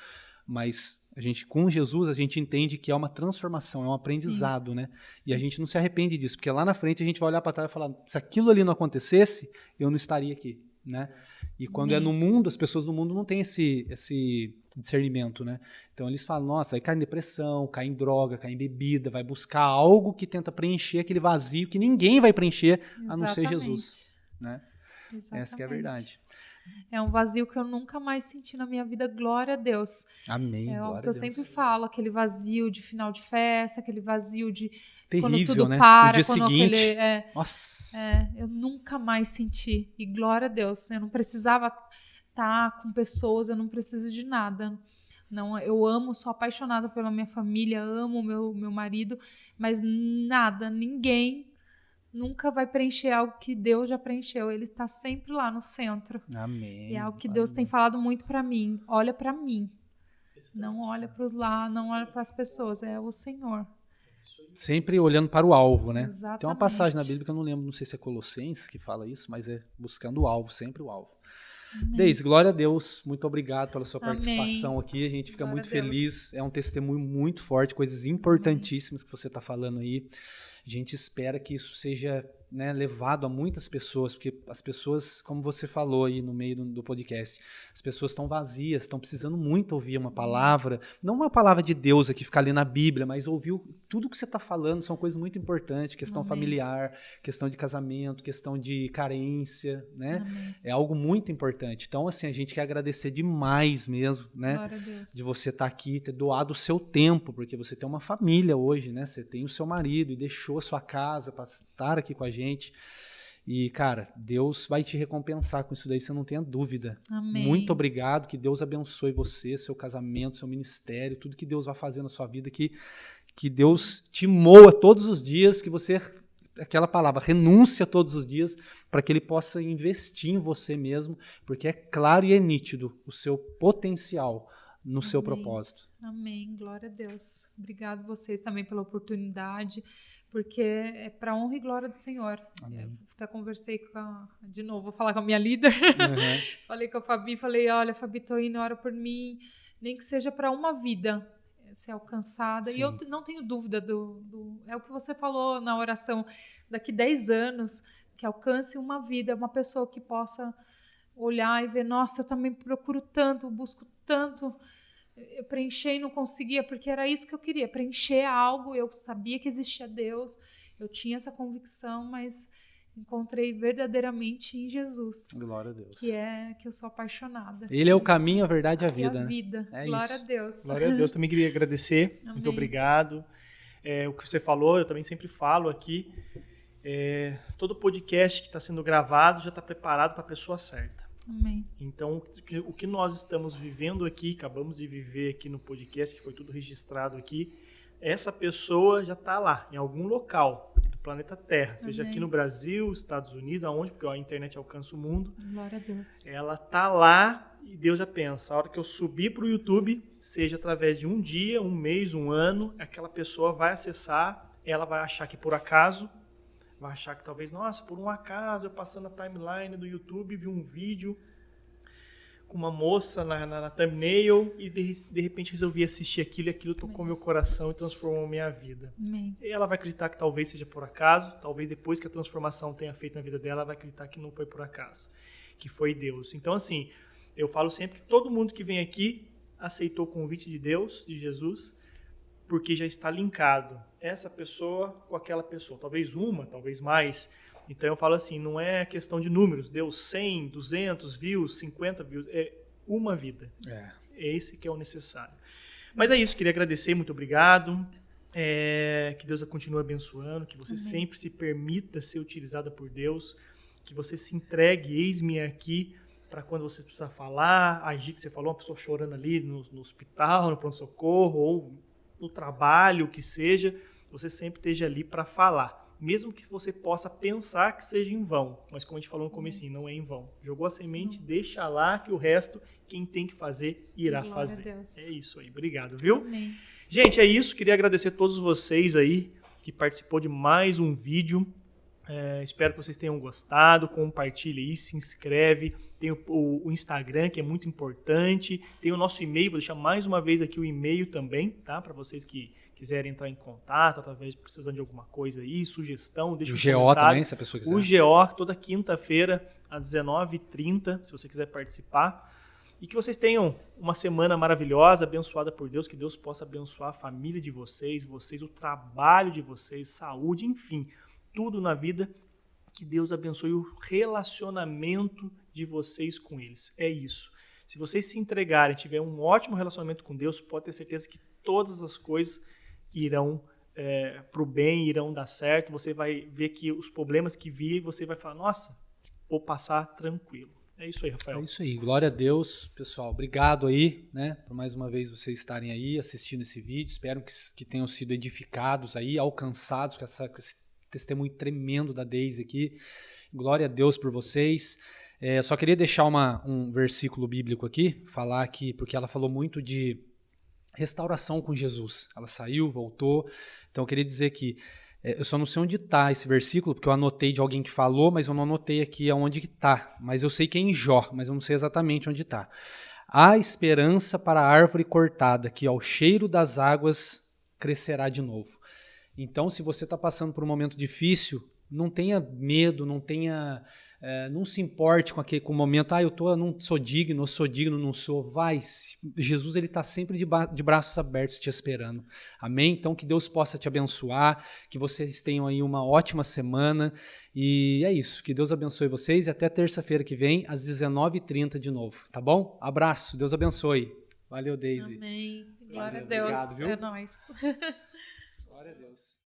mas com Jesus, a gente entende que é uma transformação, é um aprendizado, né? E a gente não se arrepende disso, porque lá na frente a gente vai olhar para trás e falar, se aquilo ali não acontecesse, eu não estaria aqui, né? E quando é no mundo, as pessoas do mundo não têm esse discernimento, né? Então eles falam, nossa, aí cai em depressão, cai em droga, cai em bebida, vai buscar algo que tenta preencher aquele vazio que ninguém vai preencher, a não ser Jesus, né? Exatamente. Essa que é a verdade. É um vazio que eu nunca mais senti na minha vida, glória a Deus. Amém. É o que Glória eu a Deus. sempre falo, aquele vazio de final de festa, aquele vazio de terrível, quando tudo né? para, No dia quando seguinte, nossa. Eu nunca mais senti. E glória a Deus, eu não precisava estar com pessoas, eu não preciso de nada. Não, eu amo, sou apaixonada pela minha família, amo meu marido, mas nada, ninguém nunca vai preencher algo que Deus já preencheu. Ele está sempre lá no centro. Amém. E é algo que Deus tem falado muito para mim. Olha para mim. Não olha para os lados, não olha para as pessoas, é o Senhor. Sempre olhando para o alvo, né? Exatamente. Tem uma passagem na Bíblia que eu não lembro, não sei se é Colossenses que fala isso, mas é buscando o alvo, sempre o alvo. Deise, glória a Deus, muito obrigado pela sua participação aqui, a gente fica muito feliz, é um testemunho muito forte, coisas importantíssimas que você está falando aí. A gente espera que isso seja, né, levado a muitas pessoas, porque as pessoas, como você falou aí no meio do podcast, as pessoas estão vazias, estão precisando muito ouvir uma palavra, não uma palavra de Deus aqui, ficar ali na Bíblia, mas ouvir tudo que você está falando, são coisas muito importantes, questão familiar, questão de casamento, questão de carência, né? É algo muito importante. Então, assim, a gente quer agradecer demais mesmo, né? Glória a Deus. De você estar aqui, ter doado o seu tempo, porque você tem uma família hoje, né? Você tem o seu marido e deixou a sua casa para estar aqui com a gente. E, cara, Deus vai te recompensar com isso daí, você não tenha dúvida. Amém. Muito obrigado, que Deus abençoe você, seu casamento, seu ministério, tudo que Deus vai fazer na sua vida, que Deus te moa todos os dias, que você, aquela palavra, renúncia todos os dias, para que Ele possa investir em você mesmo, porque é claro e é nítido o seu potencial no seu propósito. Amém, glória a Deus. Obrigado vocês também pela oportunidade, porque é para honra e glória do Senhor. Amém. Eu até conversei de novo, vou falar com a minha líder, falei com a Fabi, falei, olha, Fabi, tô indo, ora por mim, nem que seja para uma vida ser alcançada. Sim. E eu não tenho dúvida é o que você falou na oração, daqui 10 anos, que alcance uma vida, uma pessoa que possa olhar e ver, nossa, eu também procuro tanto, busco tanto, eu preencher e não conseguia, porque era isso que eu queria, preencher algo, eu sabia que existia Deus, eu tinha essa convicção, mas encontrei verdadeiramente em Jesus. Glória a Deus. Que eu sou apaixonada. Ele é o caminho, a verdade e a vida. E a vida. Né? Glória a Deus. Glória a Deus. Também queria agradecer. Amém. Muito obrigado. O que você falou, eu também sempre falo aqui. Todo podcast que está sendo gravado já está preparado para a pessoa certa. Amém. Então, o que nós estamos vivendo aqui, acabamos de viver aqui no podcast, que foi tudo registrado aqui, essa pessoa já está lá, em algum local do planeta Terra, seja aqui no Brasil, Estados Unidos, aonde, porque a internet alcança o mundo. Glória a Deus. Ela está lá e Deus já pensa, a hora que eu subir para o YouTube, seja através de um dia, um mês, um ano, aquela pessoa vai acessar, ela vai achar que por acaso, vai achar que talvez, nossa, por um acaso, eu passando a timeline do YouTube, vi um vídeo com uma moça na thumbnail e de repente resolvi assistir aquilo e aquilo tocou meu coração e transformou minha vida. Amém. E ela vai acreditar que talvez seja por acaso, talvez depois que a transformação tenha feito na vida dela, ela vai acreditar que não foi por acaso, que foi Deus. Então, assim, eu falo sempre que todo mundo que vem aqui aceitou o convite de Deus, de Jesus, porque já está linkado essa pessoa com aquela pessoa. Talvez uma, talvez mais. Então eu falo assim, não é questão de números. Deu 100, 200 views, 50 views. É uma vida. É esse que é o necessário. Mas é isso, queria agradecer, muito obrigado. Que Deus a continue abençoando, que você sempre se permita ser utilizada por Deus, que você se entregue, eis-me aqui, para quando você precisar falar, agir, que você falou, uma pessoa chorando ali no hospital, no pronto-socorro, ou no trabalho, o que seja, você sempre esteja ali para falar. Mesmo que você possa pensar que seja em vão. Mas como a gente falou no comecinho, não é em vão. Jogou a semente, deixa lá que o resto, quem tem que fazer, irá fazer. É isso aí. Obrigado, viu? Amém. Gente, é isso. Queria agradecer a todos vocês aí que participou de mais um vídeo. Espero que vocês tenham gostado. Compartilhe aí, se inscreve. Tem o Instagram, que é muito importante. Tem o nosso e-mail. Vou deixar mais uma vez aqui o e-mail também, tá? Para vocês que quiserem entrar em contato, talvez precisando de alguma coisa aí, sugestão, deixa um comentário. O GO também, se a pessoa quiser. O GO, toda quinta-feira, às 19h30, se você quiser participar. E que vocês tenham uma semana maravilhosa, abençoada por Deus, que Deus possa abençoar a família de vocês, o trabalho de vocês, saúde, enfim, tudo na vida, que Deus abençoe o relacionamento de vocês com eles. É isso. Se vocês se entregarem, tiverem um ótimo relacionamento com Deus, pode ter certeza que todas as coisas irão para o bem, irão dar certo. Você vai ver que os problemas que vir, você vai falar, nossa, vou passar tranquilo. É isso aí, Rafael. É isso aí, glória a Deus, pessoal. Obrigado aí, né, por mais uma vez vocês estarem aí assistindo esse vídeo. Espero que tenham sido edificados aí, alcançados com esse testemunho tremendo da Deise aqui. Glória a Deus por vocês. Só queria deixar um versículo bíblico aqui, falar aqui, porque ela falou muito de restauração com Jesus. Ela saiu, voltou. Então eu queria dizer que eu só não sei onde está esse versículo, porque eu anotei de alguém que falou, mas eu não anotei aqui aonde está. Mas eu sei que é em Jó, mas eu não sei exatamente onde está. Há esperança para a árvore cortada, que ao cheiro das águas crescerá de novo. Então, se você está passando por um momento difícil, não tenha medo, não se importe com o momento. Eu não sou digno, não sou. Vai, Jesus ele está sempre de braços abertos te esperando. Amém? Então, que Deus possa te abençoar, que vocês tenham aí uma ótima semana. E é isso, que Deus abençoe vocês e até terça-feira que vem, às 19h30 de novo, tá bom? Abraço, Deus abençoe. Valeu, Deise. Amém. Glória a Deus. Obrigado, viu? É nóis. Glória a Deus.